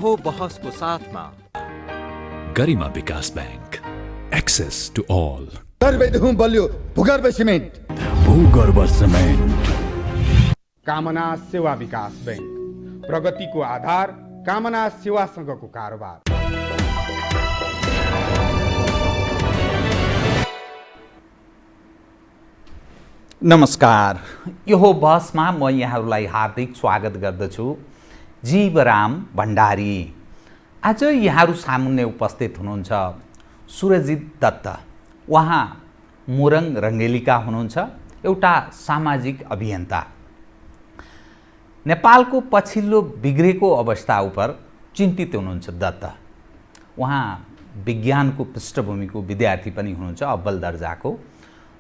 हो बहसको साथमा गरिमा विकास बैंक, एक्सेस टु ऑल। गर्भदेखि बलियो भूगर्भ सिमेन्ट, भूगर्भ सिमेन्ट। कामना सेवा विकास बैंक, प्रगतिको आधार कामना सेवासँगको कारोबार। नमस्कार, यो बसमा म यहाँहरूलाई हार्दिक स्वागत गर्दछु। जीवराम भण्डारी। आज यहाँहरू सामुन्ने उपस्थित हुनुहुन्छ सुरजित दत्त। उहाँ मोरङ रङ्गेलीका हुनुहुन्छ, एउटा सामाजिक अभियन्ता। नेपालको पछिल्लो बिग्रेको अवस्था उप चिन्तित हुनुहुन्छ दत्त। उहाँ विज्ञानको पृष्ठभूमिको विद्यार्थी पनि हुनुहुन्छ, अव्वल दर्जाको।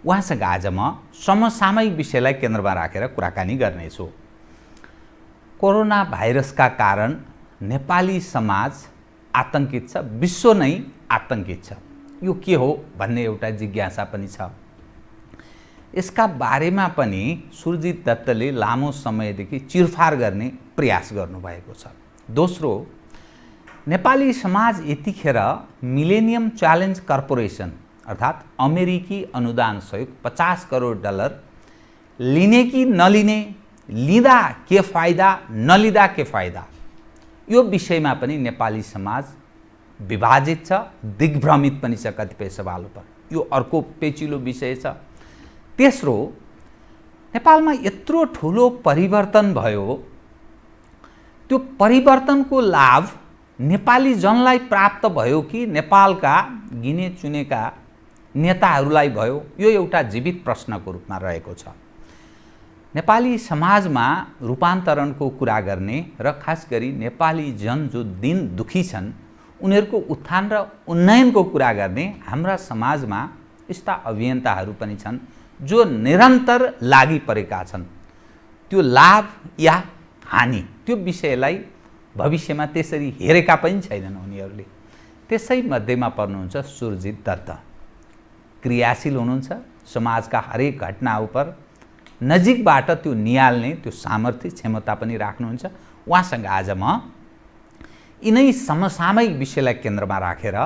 उहाँसँग आज म समसामयिक विषयलाई केन्द्रमा राखेर कुराकानी गर्नेछु। कोरोना भाइरसका कारण नेपाली समाज आतंकित छ, विश्व नै आतंकित छ। यो के हो भन्ने एउटा जिज्ञासा पनि छ। यसका बारेमा पनि सुरजित दत्तले लामो समयदेखि चिरफार गर्ने प्रयास गर्नुभएको छ। दोस्रो, नेपाली समाज यतिखेर मिलेनियम च्यालेन्ज कर्पोरेसन अर्थात् अमेरिकी अनुदान सहयोग $50 करोड लिने कि नलिने, लिँदा के फाइदा, नलिँदा के फाइदा, यो विषयमा पनि नेपाली समाज विभाजित छ, दिग्भ्रमित पनि छ कतिपय सवाल उप। यो अर्को पेचिलो विषय छ। तेस्रो, नेपालमा यत्रो ठुलो परिवर्तन भयो, त्यो परिवर्तनको लाभ नेपाली जनलाई प्राप्त भयो कि नेपालका गिने चुनेका नेताहरूलाई भयो, यो एउटा जीवित प्रश्नको रूपमा रहेको छ। नेपाली समाजमा रूपान्तरणको कुरा गर्ने र खास गरी नेपाली जन जो दिन दुखी छन् उनीहरूको उत्थान र उन्नयनको कुरा गर्ने हाम्रा समाजमा यस्ता अभियन्ताहरू पनि छन् जो निरन्तर लागि परेका छन्। त्यो लाभ या हानि, त्यो विषयलाई भविष्यमा त्यसरी हेरेका पनि छैनन् उनीहरूले। त्यसै मध्येमा पर्नुहुन्छ सुरजित दत्त। क्रियाशील हुनुहुन्छ, समाजका हरेक घटना उप नजिकबाट त्यो निहाल्ने त्यो सामर्थ्य क्षमता पनि राख्नुहुन्छ। उहाँसँग आज म यिनै समसामयिक विषयलाई केन्द्रमा राखेर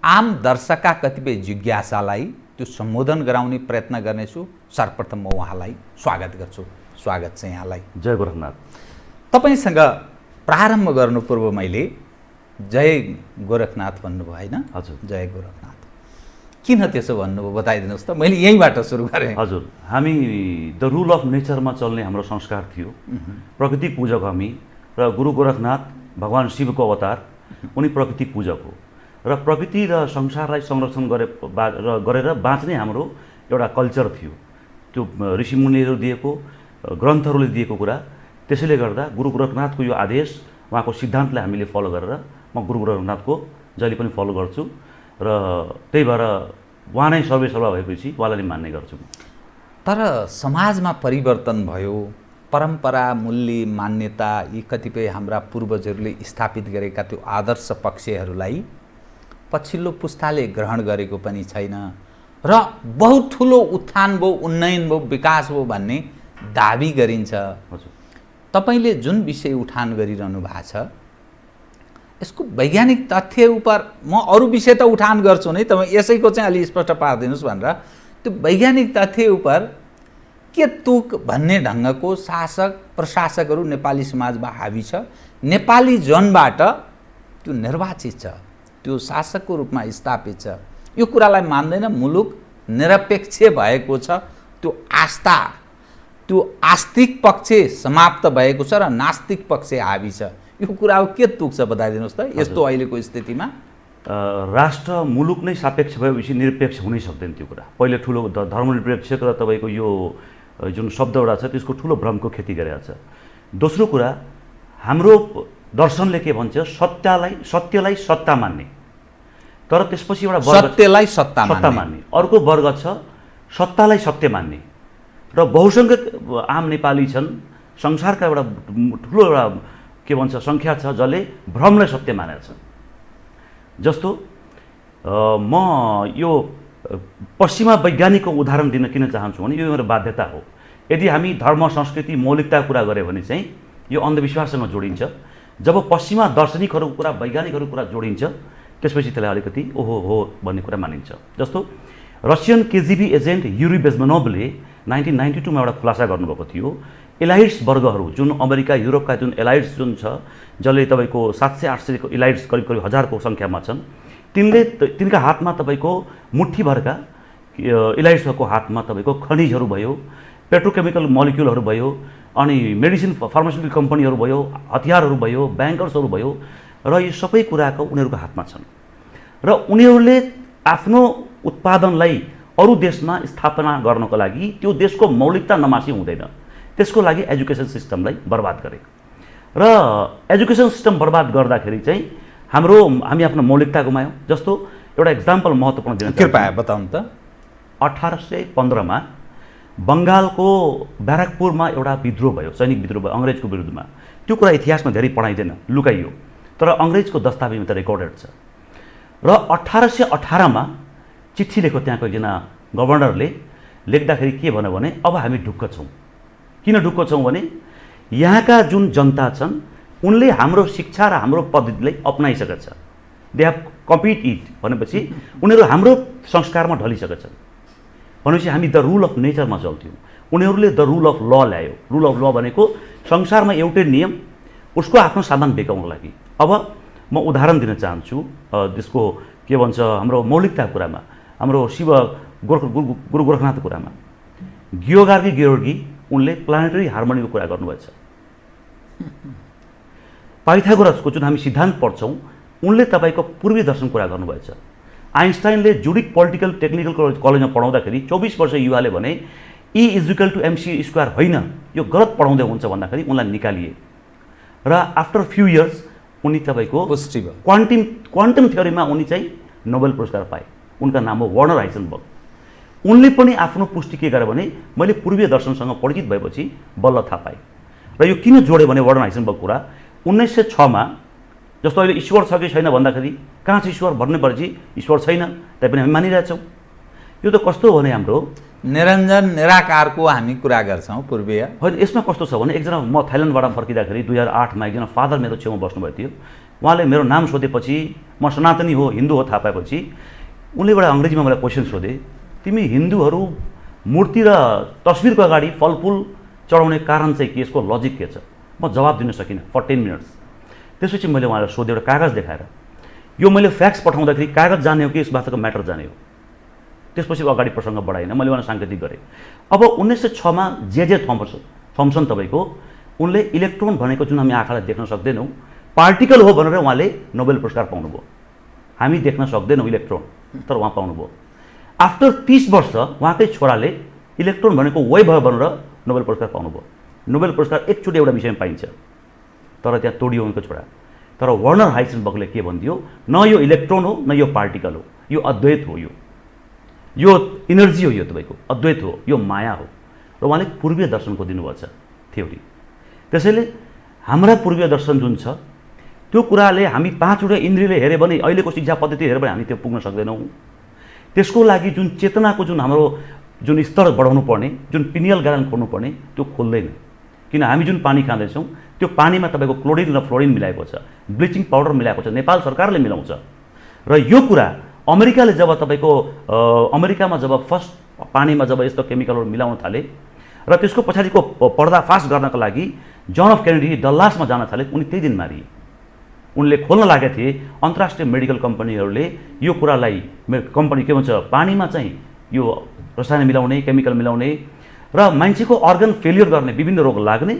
आम दर्शकका कतिपय जिज्ञासालाई त्यो सम्बोधन गराउने प्रयत्न गर्नेछु। सर्वप्रथम म उहाँलाई स्वागत गर्छु। स्वागत छ यहाँलाई। जय गोरखनाथ। तपाईँसँग प्रारम्भ गर्नु पूर्व मैले जय गोरखनाथ भन्नुभयो होइन? हजुर, जय गोरखनाथ। किन त्यसो भन्नुभयो बताइदिनुहोस् त। मैले यहीँबाट सुरु गरेँ। हजुर, हामी द रुल अफ नेचरमा चल्ने हाम्रो संस्कार थियो। प्रकृति पूजक हामी, र गुरु गोरखनाथ भगवान शिवको अवतार, उनी प्रकृति पूजक हो। र प्रकृति र संसारलाई संरक्षण गरेर बाँच्ने हाम्रो एउटा कल्चर थियो। त्यो ऋषिमुनिहरू दिएको, ग्रन्थहरूले दिएको कुरा। त्यसैले गर्दा गुरु गोरखनाथको यो आदेश, उहाँको सिद्धान्तलाई हामीले फलो गरेर म गुरु गोरखनाथको जहिले पनि फलो गर्छु। र त्यही भएर उहाँ नै सर्वेसर्वा भएपछि उहाँलाई मान्ने गर्छु। तर समाजमा परिवर्तन भयो, परम्परा, मूल्य, मान्यता, यी कतिपय हाम्रा पूर्वजहरूले स्थापित गरेका त्यो आदर्श पक्षहरूलाई पछिल्लो पुस्ताले ग्रहण गरेको पनि छैन र बहुत ठुलो उत्थान भयो, उन्नयन भयो, विकास भयो भन्ने दाबी गरिन्छ। तपाईँले जुन विषय उठान गरिरहनु भएको छ यसको वैज्ञानिक तथ्य उप म अरू विषय त उठान गर्छु नै, तपाईँ यसैको चाहिँ अलि स्पष्ट पारिदिनुहोस् भनेर। त्यो वैज्ञानिक तथ्य उप के तुक भन्ने ढङ्गको शासक प्रशासकहरू नेपाली समाजमा हावी छ। नेपाली जनबाट त्यो निर्वाचित छ, त्यो शासकको रूपमा स्थापित छ। यो कुरालाई मान्दैन। मुलुक निरपेक्ष भएको छ, त्यो आस्था, त्यो आस्तिक पक्ष समाप्त भएको छ र नास्तिक पक्ष हावी छ। यो कुरा अब के तुक छ बताइदिनुहोस् त। यस्तो अहिलेको स्थितिमा राष्ट्र मुलुक नै सापेक्ष भएपछि निरपेक्ष हुनै सक्दैन। त्यो कुरा पहिले ठुलो धर्मनिरपेक्ष र तपाईँको यो जुन शब्द एउटा छ त्यसको ठुलो भ्रमको खेती गरेको छ। दोस्रो कुरा, हाम्रो दर्शनले के भन्छ, सत्यलाई सत्ता मान्ने, तर त्यसपछि एउटा सत्यलाई सत्ता मान्ने। अर्को वर्ग छ सत्तालाई सत्य मान्ने। र बहुसङ्ख्यक आम नेपाली छन्, संसारका एउटा ठुलो एउटा के भन्छ सङ्ख्या छ जसले भ्रमलाई सत्य मानेका छन्। जस्तो म यो पश्चिमा वैज्ञानिकको उदाहरण दिन किन चाहन्छु भने यो मेरो बाध्यता हो। यदि हामी धर्म, संस्कृति, मौलिकताको कुरा गऱ्यो भने चाहिँ यो अन्धविश्वाससँग जोडिन्छ। जब पश्चिमा दार्शनिकहरूको कुरा वैज्ञानिकहरूको कुरा जोडिन्छ त्यसपछि त्यसलाई अलिकति ओहो हो भन्ने कुरा मानिन्छ। जस्तो रसियन केजिबी एजेन्ट युरी बेजमेनोभले 1992 मा एउटा खुलासा गर्नुभएको थियो, एलाइट्स वर्गहरू जुन अमेरिका युरोपका जुन एलाइट्स जुन छ जसले तपाईँको 700-800 को एलाइट्स करिब करिब 1000 को सङ्ख्यामा छन्, तिनका हातमा तपाईँको मुठ्ठीभरका एलाइट्सहरूको हातमा तपाईँको खनिजहरू भयो, पेट्रोकेमिकल मोलिक्युलहरू भयो, अनि मेडिसिन फार्मास्युटिकल कम्पनीहरू भयो, हतियारहरू भयो, ब्याङ्कर्सहरू भयो, र यो सबै कुराको उनीहरूको हातमा छन् र उनीहरूले आफ्नो उत्पादनलाई अरू देशमा स्थापना गर्नको लागि त्यो देशको मौलिकता नमासी हुँदैन, त्यसको लागि एजुकेसन सिस्टमलाई बर्बाद गरे र एजुकेसन सिस्टम बर्बाद गर्दाखेरि चाहिँ हामी आफ्नो मौलिकता गुमायौँ। जस्तो एउटा एक्जाम्पल महत्त्वपूर्ण दिन कृपया बताउनु त। 1815 मा बङ्गालको ब्याराकपुरमा एउटा विद्रोह भयो, सैनिक विद्रोह भयो अङ्ग्रेजको विरुद्धमा। त्यो कुरा इतिहासमा धेरै पढाइँदैन, लुकाइयो, तर अङ्ग्रेजको दस्तावेजमा त रेकर्डेड छ। र 1818 मा चिठी लेख्यो त्यहाँको एकजना गभर्नरले, लेख्दाखेरि के भन्यो भने अब हामी ढुक्क छौँ। किन ढुक्क छौँ भने यहाँका जुन जनता छन् उनले हाम्रो शिक्षा र हाम्रो पद्धतिलाई अपनाइसकेका छ, दे हेभ कपिड इट भनेपछि उनीहरू हाम्रो संस्कारमा ढलिसकेका छन्। भनेपछि हामी द रुल अफ नेचरमा चल्थ्यौँ, उनीहरूले द रुल अफ ल ल्यायो। रुल अफ ल भनेको संसारमा एउटै नियम, उसको आफ्नो सामान बेकाउनको लागि। अब म उदाहरण दिन चाहन्छु त्यसको के भन्छ हाम्रो मौलिकताको कुरामा, हाम्रो शिव गुरु गोरखनाथको कुरामा। गियोगार्गी गेयोर्गी उनले प्लानेटरी हार्मोनीको कुरा गर्नुभएछ। पाइथागोरसको जुन हामी सिद्धान्त पढ्छौँ उनले तपाईँको पूर्वीय दर्शन कुरा गर्नुभएछ। आइन्स्टाइनले जुडिक पोलिटिकल टेक्निकल कलेजमा पढाउँदाखेरि 24 वर्ष युवाले भने E=mc² होइन, यो गलत पढाउँदै हुन्छ भन्दाखेरि उनलाई निकालिए र आफ्टर फ्यु इयर्स उनी तपाईँको पुष्टि भयो। क्वान्टम थ्योरीमा उनी चाहिँ नोबेल पुरस्कार पाए। उनका नाम हो वर्नर हाइसेनबर्ग। उनले पनि आफ्नो पुष्टि के गरे भने मैले पूर्वीय दर्शनसँग परिचित भएपछि बल्ल थाहा पाएँ। र यो किन जोडेँ भने वर्नर हाइसेनबर्ग कुरा 1906 मा जस्तो अहिले ईश्वर छ कि छैन भन्दाखेरि कहाँ छ ईश्वर भन्नुपर्छ, ईश्वर छैन तैपनि हामी मानिरहेछौँ। यो त कस्तो हो भने हाम्रो निरञ्जन निराकारको हामी कुरा गर्छौँ पूर्वीय। होइन, यसमा कस्तो छ भने एकजना म थाइल्यान्डबाट फर्किँदाखेरि 2008 मा एकजना फादर मेरो छेउमा बस्नुभएको थियो। उहाँले मेरो नाम सोधेपछि म सनातनी हो, हिन्दू हो थाहा पाएपछि उनले एउटा अङ्ग्रेजीमा मलाई क्वेसन सोधे, तिमी हिन्दूहरू मूर्ति र तस्बिरको अगाडि फलफुल चढाउने कारण चाहिँ के, यसको लजिक के छ? म जवाब दिन सकिनँ फर 10 मिनट्स। त्यसपछि मैले उहाँलाई सोधेँ एउटा कागज देखाएर, यो मैले फ्याक्स पठाउँदाखेरि कागज जाने हो कि यस भाषाको म्याटर जाने हो? त्यसपछि अगाडि प्रसङ्ग बढाइनँ, मैले उहाँलाई साङ्केतिक गरेँ। अब 1906 मा जे थम्सन तपाईँको उनले इलेक्ट्रोन भनेको जुन हामी आँखालाई देख्न सक्दैनौँ पार्टिकल हो भनेर उहाँले नोबेल पुरस्कार पाउनुभयो। हामी देख्न सक्दैनौँ इलेक्ट्रोन, तर उहाँ पाउनुभयो। आफ्टर 30 वर्ष उहाँकै छोराले इलेक्ट्रोन भनेको वेभ हो भनेर नोबेल पुरस्कार पाउनुभयो। नोबेल पुरस्कार एकचोटि एउटा विषयमा पाइन्छ, तर त्यहाँ तोडियो उनको छोरा। तर वर्नर हाइसेनबर्गले के भनिदियो, न यो इलेक्ट्रोन हो न यो पार्टिकल हो, यो अद्वैत हो, यो इनर्जी हो, यो तपाईँको अद्वैत हो, यो माया हो। र उहाँले पूर्वीय दर्शनको दिनुभएको छ थ्योरी। त्यसैले हाम्रा पूर्वीय दर्शन जुन छ त्यो कुराले हामी 5वटा इन्द्रियले हेऱ्यो भने, अहिलेको शिक्षा पद्धति हेऱ्यो भने हामी त्यो पुग्न सक्दैनौँ। त्यसको लागि जुन चेतनाको जुन हाम्रो जुन स्तर बढाउनु पर्ने, जुन पिनियल ग्ल्यान्ड खोल्नु पर्ने, त्यो खोल्दैन। किन हामी जुन पानी खाँदैछौँ त्यो पानीमा तपाईँको क्लोरिन र फ्लोरिन मिलाएको छ, ब्लिचिङ पाउडर मिलाएको छ, नेपाल सरकारले मिलाउँछ। र यो कुरा अमेरिकाले जब तपाईँको अमेरिकामा जब फर्स्ट पानीमा जब यस्तो केमिकलहरू मिलाउन थाले र त्यसको पछाडिको पर्दाफास गर्नको लागि जन अफ केनेडी डल्लासमा जान थाले, उनी त्यही दिन मारिए। उनले खोल्न लागेका थिए अन्तर्राष्ट्रिय मेडिकल कम्पनीहरूले यो कुरालाई, कम्पनी के भन्छ, पानीमा चाहिँ यो रसायन मिलाउने, केमिकल मिलाउने र मान्छेको अर्गन फेलियर गर्ने, विभिन्न रोग लाग्ने,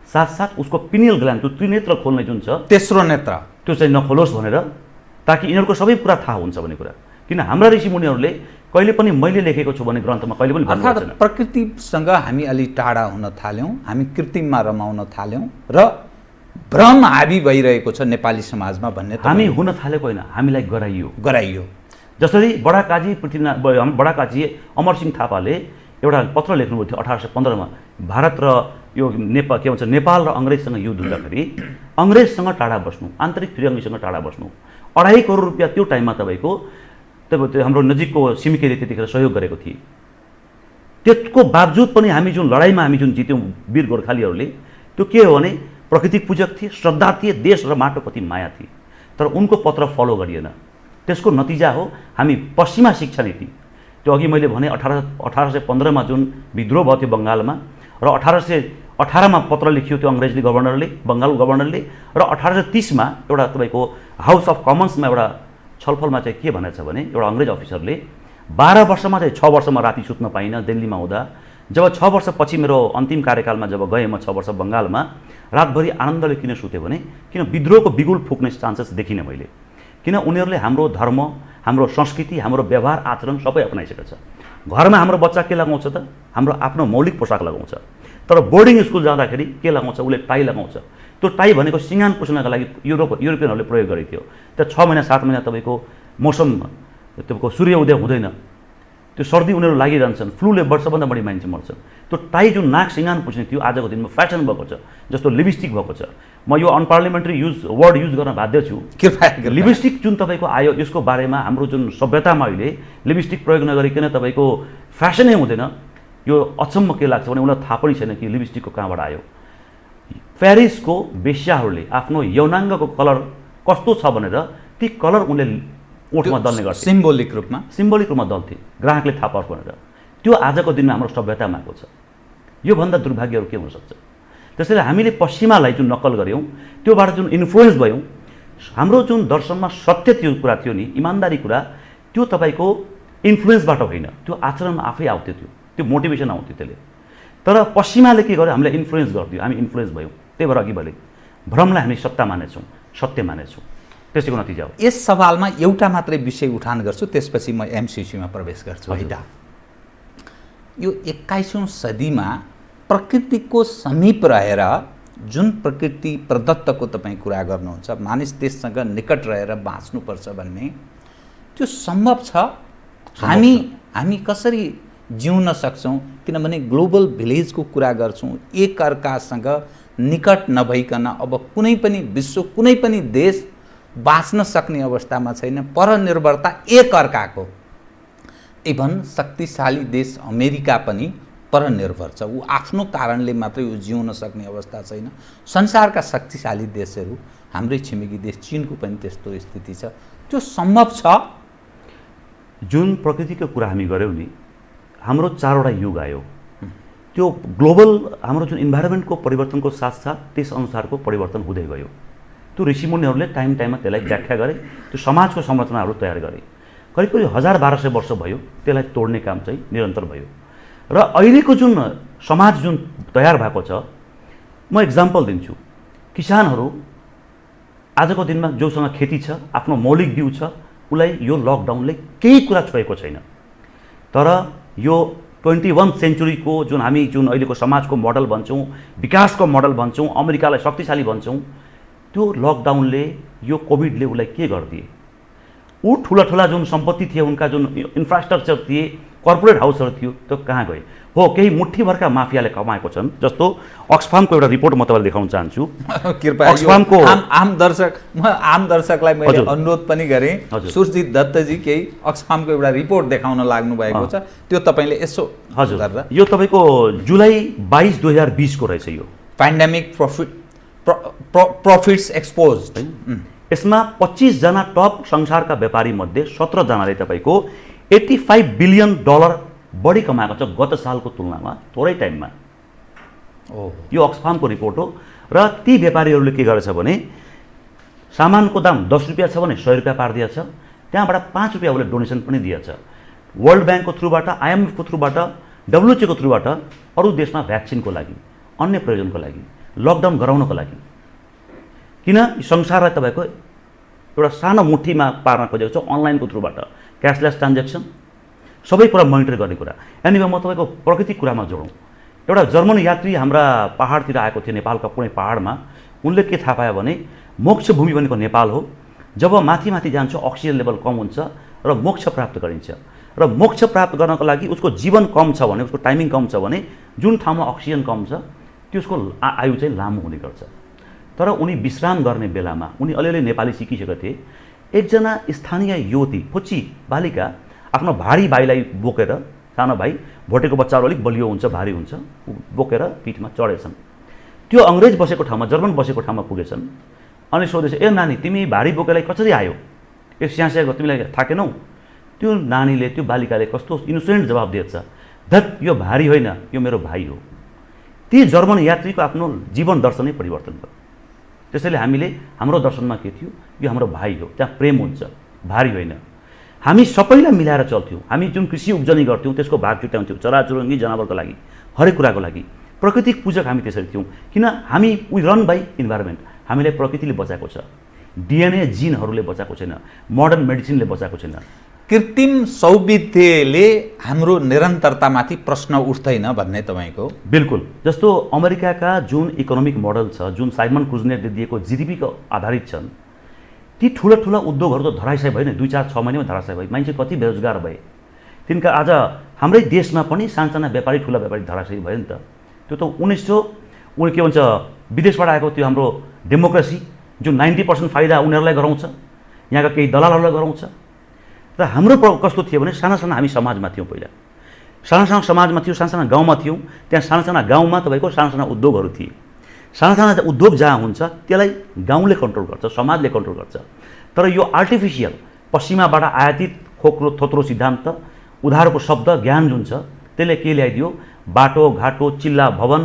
साथसाथ उसको पिनियल ग्ल्यान्ड त्यो त्रिनेत्र खोल्ने जुन छ, तेस्रो नेत्र, त्यो चाहिँ नखोलोस् भनेर, ताकि यिनीहरूको सबै कुरा थाहा हुन्छ भन्ने कुरा। किन हाम्रा ऋषिमुनिहरूले कहिले पनि मैले लेखेको छु भन्ने ग्रन्थमा कहिले पनि भन्नु छैन। प्रकृतिसँग हामी अलि टाढा हुन थाल्यौँ, हामी कृत्रिममा रमाउन थाल्यौँ र भ्रम हाबी भइरहेको छ नेपाली समाजमा भन्ने हामी हुन थालेको होइन, हामीलाई गराइयो। जसरी बडाकाजी अमरसिंह थापाले एउटा पत्र लेख्नुभएको थियो 1815 मा, भारत र यो नेपाल र अङ्ग्रेजसँग युद्ध हुँदाखेरि अङ्ग्रेजसँग टाढा बस्नु, आन्तरिक फिरङ्गीसँग टाढा बस्नु। 2.5 करोड रुपियाँ त्यो टाइममा तपाईँको हाम्रो नजिकको छिमेकीले त्यतिखेर सहयोग गरेको थिए। त्यसको बावजुद पनि हामी जुन लडाइँमा हामी जुन जित्यौँ वीर गोर्खालीहरूले, त्यो के हो भने प्रकृति पूजक थिए, श्रद्धा थिए, देश र माटोप्रति माया थिए। तर उनको पत्र फलो गरिएन। त्यसको नतिजा हो हामी पश्चिमा शिक्षा नीति, त्यो अघि मैले भने 1815 मा जुन विद्रोह भयो थियो बङ्गालमा, र 1818 मा पत्र लेखियो त्यो अङ्ग्रेजी गभर्नरले, बङ्गालको गभर्नरले, र 1830 मा एउटा तपाईँको हाउस अफ कमन्समा एउटा छलफलमा चाहिँ के भनेछ भने एउटा अङ्ग्रेज अफिसरले 12 वर्षमा चाहिँ 6 वर्षमा राति सुत्न पाइनँ दिल्लीमा हुँदा, जब 6 वर्षपछि मेरो अन्तिम कार्यकालमा जब गएँ म 6 वर्ष बङ्गालमा, रातभरि आनन्दले किन सुतेँ भने किन विद्रोहको बिगुल फुक्ने चान्सेस देखिनँ मैले, किन उनीहरूले हाम्रो धर्म, हाम्रो संस्कृति, हाम्रो व्यवहार आचरण सबै अपनाइसकेको छ। घरमा हाम्रो बच्चा के लगाउँछ त? हाम्रो आफ्नो मौलिक पोसाक लगाउँछ, तर बोर्डिङ स्कुल जाँदाखेरि के लगाउँछ? उसले टाई लगाउँछ। त्यो टाई भनेको सिँगान पुस्नका लागि युरोपियनहरूले प्रयोग गरेको थियो। त्यो 6 महिना 7 महिना तपाईँको मौसम, तपाईँको सूर्य उदय हुँदैन, त्यो सर्दी उनीहरू लागिरहन्छन्, फ्लूले वर्षभन्दा बढी मान्छे मर्छन्। त्यो टाई जुन नाक सिँगान पुस्ने थियो आजको दिनमा फ्यासन भएको छ, जस्तो लिपस्टिक भएको छ। म यो अनपार्लिमेन्ट्री वर्ड युज गर्न बाध्य छु। लिपस्टिक जुन तपाईँको आयो यसको बारेमा हाम्रो जुन सभ्यतामा अहिले लिपस्टिक प्रयोग नगरिकन तपाईँको फ्यासनै हुँदैन, यो अचम्म के लाग्छ भने उनीहरूलाई थाहा पनि छैन कि लिपस्टिकको कहाँबाट आयो। प्यारिसको वेश्याहरूले आफ्नो यौनाङ्गको कलर कस्तो छ भनेर ती कलर उनले ओठमा दल्ने गर्थे, सिम्बोलिक रूपमा दल्थे, ग्राहकले थाहा पाओस् भनेर। त्यो आजको दिनमा हाम्रो सभ्यतामा आएको छ। योभन्दा दुर्भाग्यहरू के हुनसक्छ? त्यसैले हामीले पश्चिमालाई जुन नक्कल गऱ्यौँ, त्योबाट जुन इन्फ्लुएन्स भयौँ, हाम्रो जुन दर्शनमा सत्य त्यो कुरा थियो नि, इमान्दारी कुरा, त्यो तपाईँको इन्फ्लुएन्सबाट होइन, त्यो आचरणमा आफै आउँथ्यो, त्यो मोटिभेसन आउँथ्यो त्यसले। तर पश्चिमाले के गर्यो? हामीलाई इन्फ्लुएन्स गरिदियो, हामी इन्फ्लुएन्स भयौँ। त्यही भएर अघि भने भ्रमलाई हामी सत्ता मानेछौँ, सत्य मानेछौँ, त्यसैको नतिजा हो। यस सवालमा एउटा मात्रै विषय उठान गर्छु, त्यसपछि म एमसिसीमा प्रवेश गर्छु। होइन, यो 21औं सदीमा प्रकृतिको समीप रहेर जुन प्रकृति प्रदत्तको तपाईँ कुरा गर्नुहुन्छ, मानिस त्यससँग निकट रहेर बाँच्नुपर्छ भन्ने, त्यो सम्भव छ? हामी कसरी जिउन सक्छौँ? किनभने ग्लोबल भिलेजको कुरा गर्छौँ, एकअर्कासँग निकट नभइकन अब कुनै पनि विश्व, कुनै पनि देश बाँच्न सक्ने अवस्थामा छैन। परनिर्भरता एकअर्काको, इभन शक्तिशाली देश अमेरिका पनि परनिर्भर छ, ऊ आफ्नो कारणले मात्रै ऊ जिउन सक्ने अवस्था छैन। संसारका शक्तिशाली देशहरू, हाम्रै छिमेकी देश चीनको पनि त्यस्तो स्थिति छ। त्यो सम्भव छ? जुन प्रकृतिको कुरा हामी गऱ्यौँ नि, हाम्रो 4वटा युग आयो। त्यो ग्लोबल हाम्रो जुन इन्भाइरोमेन्टको परिवर्तनको साथसाथ त्यस अनुसारको परिवर्तन हुँदै गयो। त्यो ऋषिमुनिहरूले टाइममा त्यसलाई व्याख्या गरे, त्यो समाजको संरचनाहरू तयार गरे। करिब 1000-1200 वर्ष भयो, त्यसलाई तोड्ने काम चाहिँ निरन्तर भयो। र अहिलेको जुन समाज जुन तयार भएको छ, म इक्जाम्पल दिन्छु। किसानहरू आजको दिनमा जोसँग खेती छ, आफ्नो मौलिक बिउ छ, उसलाई यो लकडाउनले केही कुरा छोएको छैन। तर यो 21 सेन्चुरीको जुन हामी जुन अहिलेको समाजको मोडल भन्छौँ, विकासको मोडल भन्छौँ, अमेरिकालाई शक्तिशाली भन्छौँ, त्यो लकडाउनले, यो कोभिडले उसलाई के गरिदिए? ऊ ठुला जुन सम्पत्ति थिए, उनका जुन इन्फ्रास्ट्रक्चर थिए, कर्पोरेट हाउसहरू थियो, त्यो कहाँ गए? हो, केही मुठ्ठीभरका माफियाले कमाएको छन्। जस्तो अक्सफामको एउटा रिपोर्ट म तपाईँलाई देखाउन चाहन्छु। कृपया अक्सफामको आम दर्शकलाई मैले अनुरोध पनि गरेँ, सुरजित दत्तजी केही अक्सफामको एउटा रिपोर्ट देखाउन लाग्नु भएको छ, त्यो तपाईँले यसो हजुर। यो तपाईँको जुलाई 22, 2020 को रहेछ। यो पेन्डेमिक प्रॉफिट्स एक्सपोज्ड। यसमा 25 जना टप संसारका व्यापारी मध्ये 17 जनाले तपाईँको $85 बिलियन बढी कमाएको छ गत सालको तुलनामा, थोरै टाइममा। यो अक्सफामको रिपोर्ट हो। र ती व्यापारीहरूले के गरेछ भने सामानको दाम 10 रुपियाँ छ भने 100 रुपियाँ पारिदिएछ, त्यहाँबाट 5 रुपियाँ उसले डोनेसन पनि दिएछ। वर्ल्ड ब्याङ्कको थ्रुबाट, IMF को थ्रुबाट, WHO को थ्रुबाट अरू देशमा भ्याक्सिनको लागि, अन्य प्रयोजनको लागि, लकडाउन गराउनको लागि। किन? संसारलाई तपाईँको एउटा सानो मुठीमा पार्न खोजेको छ अनलाइनको थ्रुबाट, क्यासलेस ट्रान्जेक्सन, सबै कुरा मोनिटर गर्ने कुरा। एनिवे म तपाईँको प्रकृतिक कुरामा जोडौँ। एउटा जर्मन यात्री हाम्रा पहाडतिर आएको थियो, नेपालका कुनै पहाडमा। उनले के थाहा पायो भने मोक्ष भूमि भनेको नेपाल हो। जब माथि जान्छ अक्सिजन लेभल कम हुन्छ र मोक्ष प्राप्त गरिन्छ। र मोक्ष प्राप्त गर्नको लागि उसको जीवन कम छ भने, उसको टाइमिङ कम छ भने, जुन ठाउँमा अक्सिजन कम छ त्यसको आयु चाहिँ लामो हुने गर्छ। तर उनी विश्राम गर्ने बेलामा उनी अलिअलि नेपाली सिकिसकेका थिए। एकजना स्थानीय युवती, फुच्ची बालिका आफ्नो भारी भाइलाई बोकेर, सानो भाइ भोटेको बच्चाहरू अलिक बलियो हुन्छ, भारी हुन्छ, बोकेर पिठमा चढेछन्। त्यो अङ्ग्रेज बसेको ठाउँमा जर्मन बसेको ठाउँमा पुगेछन् अनि सोधेछ ए नानी तिमी भारी बोकेलाई कसरी आयो एक स्यासेको तिमीलाई थाकेनौ त्यो नानीले त्यो बालिकाले कस्तो इनोसेन्ट जवाब दिएछ धत यो भारी होइन यो मेरो भाइ हो ती जर्मन यात्रीको आफ्नो जीवन दर्शनै परिवर्तन भयो त्यसैले हामीले हाम्रो दर्शनमा के थियो यो हाम्रो भाइ हो त्यहाँ प्रेम हुन्छ भारी होइन हामी सबैलाई मिलाएर चल्थ्यौँ हामी जुन कृषि उब्जनी गर्थ्यौँ त्यसको भाग छुट्याउँथ्यौँ चराचुरुङ्गी जनावरको लागि हरेक कुराको लागि प्रकृतिक पूजक हामी त्यसरी थियौँ किन हामी वी रन बाई इन्भाइरोमेन्ट हामीलाई प्रकृतिले बचाएको छ डिएनए जिनहरूले बचाएको छैन मोडर्न मेडिसिनले बचाएको छैन कृत्रिम सौविध्यले हाम्रो निरन्तरतामाथि प्रश्न उठ्दैन भन्ने तपाईँको बिल्कुल जस्तो अमेरिकाका जुन इकोनोमिक मोडल छ जुन साइमन कुजनेटले दिएको जिडिपीको आधारित छन् ती ठुला ठुला उद्योगहरू त धराशायी भयो नि 2-4-6 महिनामा धराशायी भयो मान्छे कति बेरोजगार भए तिनका आज हाम्रै देशमा पनि सानसाना व्यापारी ठुला व्यापारी धराशायी भयो नि त त्यो त 1900 के भन्छ विदेशबाट आएको त्यो हाम्रो डेमोक्रेसी जुन 90% फाइदा उनीहरूलाई गराउँछ यहाँका केही दलालहरूलाई गराउँछ र हाम्रो कस्तो थियो भने साना साना हामी समाजमा थियौँ पहिला साना साना समाजमा थियौँ साना साना गाउँमा थियौँ त्यहाँ साना साना गाउँमा तपाईँको साना साना उद्योगहरू थिए साना साना उद्योग जहाँ हुन्छ त्यसलाई गाउँले कन्ट्रोल गर्छ समाजले कन्ट्रोल गर्छ तर यो आर्टिफिसियल पश्चिमाबाट आयातित खोक्रो थोत्रो सिद्धान्त उधारको शब्द ज्ञान जुन छ त्यसले के ल्याइदियो बाटो घाटो चिल्ला भवन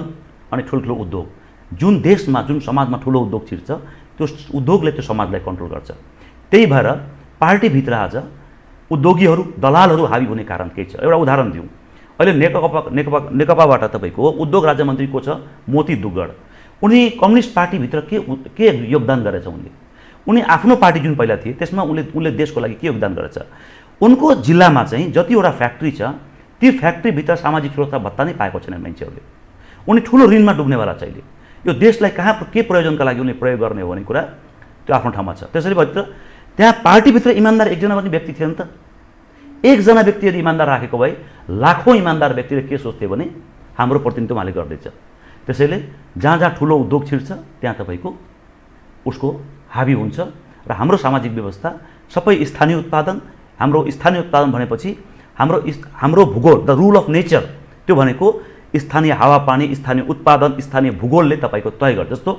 अनि ठुल्ठुलो उद्योग जुन देशमा जुन समाजमा ठुलो उद्योग छिर्छ त्यो उद्योगले त्यो समाजलाई कन्ट्रोल गर्छ त्यही भएर पार्टीभित्र आज उद्योगीहरू दलालहरू हावी हुने कारण के छ एउटा उदाहरण दिउँ अहिले नेकपाबाट तपाईँको उद्योग राज्य मन्त्री को छ मोती दुग्गड उनी कम्युनिस्ट पार्टीभित्र के योगदान गरेछ उनी आफ्नो पार्टी जुन पहिला थिए त्यसमा उनले देशको लागि के योगदान गरेछ उनको जिल्लामा चाहिँ जतिवटा फ्याक्ट्री छ ती फ्याक्ट्रीभित्र सामाजिक सुरक्षा भत्ता नै पाएको छैन मान्छेहरूले उनी ठुलो ऋणमा डुब्नेवाला छ अहिले यो देशलाई कहाँ के प्रयोजनका लागि उनले प्रयोग गर्ने हो भन्ने कुरा त्यो आफ्नो ठाउँमा छ त्यसैले भित्र त्यहाँ पार्टीभित्र इमान्दार एकजना पनि व्यक्ति थिएन त एकजना व्यक्ति यदि इमान्दार राखेको भए लाखौँ इमान्दार व्यक्तिले के सोच्थे भने हाम्रो प्रतिनिधित्व उहाँले गर्दैछ त्यसैले जहाँ जहाँ ठुलो उद्योग छिर्छ त्यहाँ तपाईँको उसको हावी हुन्छ र हाम्रो सामाजिक व्यवस्था सबै स्थानीय उत्पादन हाम्रो स्थानीय उत्पादन भनेपछि हाम्रो भूगोल द रुल अफ नेचर त्यो भनेको स्थानीय हावापानी स्थानीय उत्पादन स्थानीय भूगोलले तपाईँको तय गर्छ जस्तो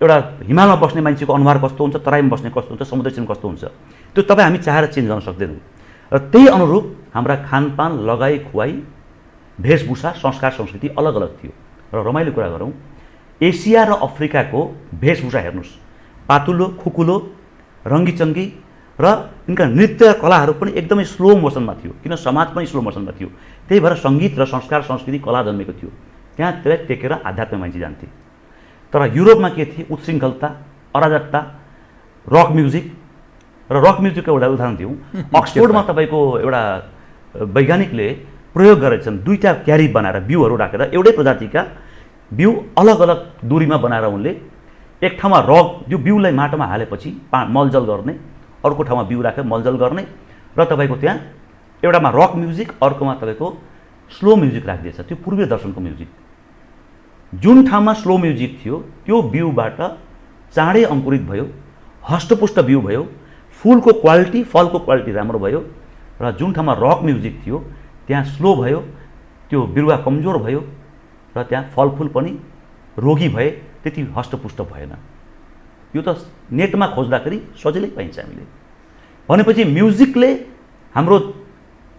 एउटा हिमालमा बस्ने मान्छेको अनुहार कस्तो हुन्छ तराईमा बस्ने कस्तो हुन्छ समुद्रछेउमा कस्तो हुन्छ त्यो तपाईँ हामी चाहेर चेन्ज गर्न सक्दैनौँ र त्यही अनुरूप हाम्रा खानपान लगाई खुवाई वेशभूषा संस्कार संस्कृति अलग अलग थियो र रमाइलो कुरा गरौँ एसिया र अफ्रिकाको वेशभूषा हेर्नुहोस् पातुलो खुकुलो रङ्गीचङ्गी र यिनका नृत्य कलाहरू पनि एकदमै स्लो मोसनमा थियो किन समाज पनि स्लो मोसनमा थियो त्यही भएर सङ्गीत र संस्कार संस्कृति कला जन्मेको थियो त्यहाँ त्यसलाई टेकेर आध्यात्म मान्छे जान्थे तर युरोपमा के थिए उच्छृङ्खलता अराजकता रक म्युजिक र रक म्युजिकको एउटा उदाहरण दिउँ अक्सफोर्डमा तपाईँको एउटा वैज्ञानिकले प्रयोग गरेछन् 2टा क्यारी बनाएर बिउहरू राखेर एउटै प्रजातिका बिउ अलग अलग दूरीमा बनाएर उनले एक ठाउँमा रक त्यो बिउलाई माटोमा हालेपछि मलजल गर्ने अर्को ठाउँमा बिउ राखेर मलजल गर्ने र तपाईँको त्यहाँ एउटामा रक म्युजिक अर्कोमा तपाईँको स्लो म्युजिक राखिदिएछ त्यो पूर्वीय दर्शनको म्युजिक जुन ठाउँमा स्लो म्युजिक थियो त्यो बिउबाट चाँडै अङ्कुरित भयो हष्टपुष्ट बिउ भयो फुलको क्वालिटी फलको क्वालिटी राम्रो भयो र जुन ठाउँमा रक म्युजिक थियो त्यहाँ स्लो भयो त्यो बिरुवा कमजोर भयो र त्यहाँ फलफुल पनि रोगी भए त्यति हष्टपुष्ट भएन यो त नेटमा खोज्दाखेरि सजिलै पाइन्छ हामीले भनेपछि म्युजिकले हाम्रो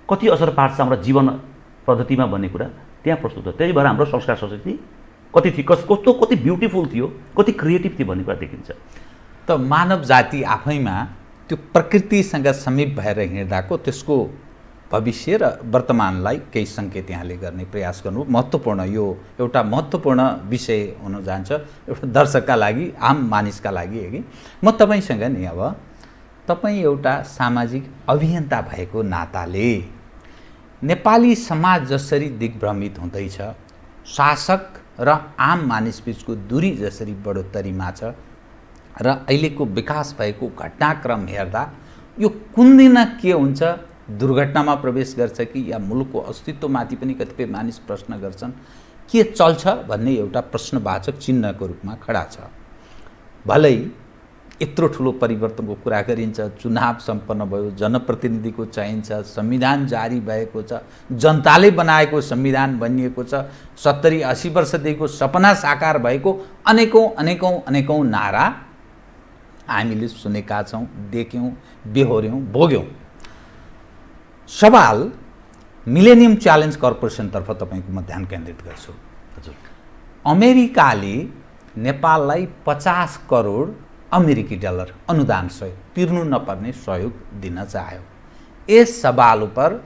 कति असर पार्छ हाम्रो जीवन पद्धतिमा भन्ने कुरा त्यहाँ प्रस्तुत हो त्यही भएर हाम्रो संस्कार संस्कृति कति थियो कति ब्युटिफुल थियो कति क्रिएटिभ थियो भन्ने कुरा देखिन्छ त मानव जाति आफैमा त्यो प्रकृतिसँग समीप भएर हिँड्दाको त्यसको भविष्य र वर्तमानलाई केही सङ्केत यहाँले गर्ने प्रयास गर्नु महत्त्वपूर्ण यो एउटा महत्त्वपूर्ण विषय हुन जान्छ एउटा दर्शकका लागि आम मानिसका लागि कि म तपाईँसँग नि अब तपाईँ एउटा सामाजिक अभियन्ता भएको नाताले नेपाली समाज जसरी दिग्भ्रमित हुँदैछ शासक र आम मानिसबीचको दूरी जसरी बढोत्तरीमा छ र अहिलेको विकास भएको घटनाक्रम हेर्दा यो कुन दिन के हुन्छ दुर्घटनामा प्रवेश गर्छ कि या मुलुकको अस्तित्वमाथि पनि कतिपय मानिस प्रश्न गर्छन् के चल्छ भन्ने एउटा प्रश्नवाचक चिन्हको रूपमा खडा छ भलै यत्रो ठुलो परिवर्तनको कुरा गरिन्छ, चुनाव सम्पन्न भयो, जनप्रतिनिधिको चाहिन्छ, संविधान जारी भएको छ, जनताले बनाएको संविधान बनिएको छ, 70-80 वर्षदेखिको सपना साकार भएको अनेकौँ अनेकौँ अनेकौँ नारा हामीले सुनेका छौँ, देख्यौँ, बेहोर्यौँ, भोग्यौँ। सवाल मिलेनियम च्यालेन्ज कर्पोरेसनतर्फ तपाईँको म ध्यान केन्द्रित गर्छु। हजुर, अमेरिकाले नेपाललाई 50 करोड अमेरिकी डलर अनुदान सहयोग, तिर्नु नपर्ने सहयोग दिन चाह्यो। यस सवाल पर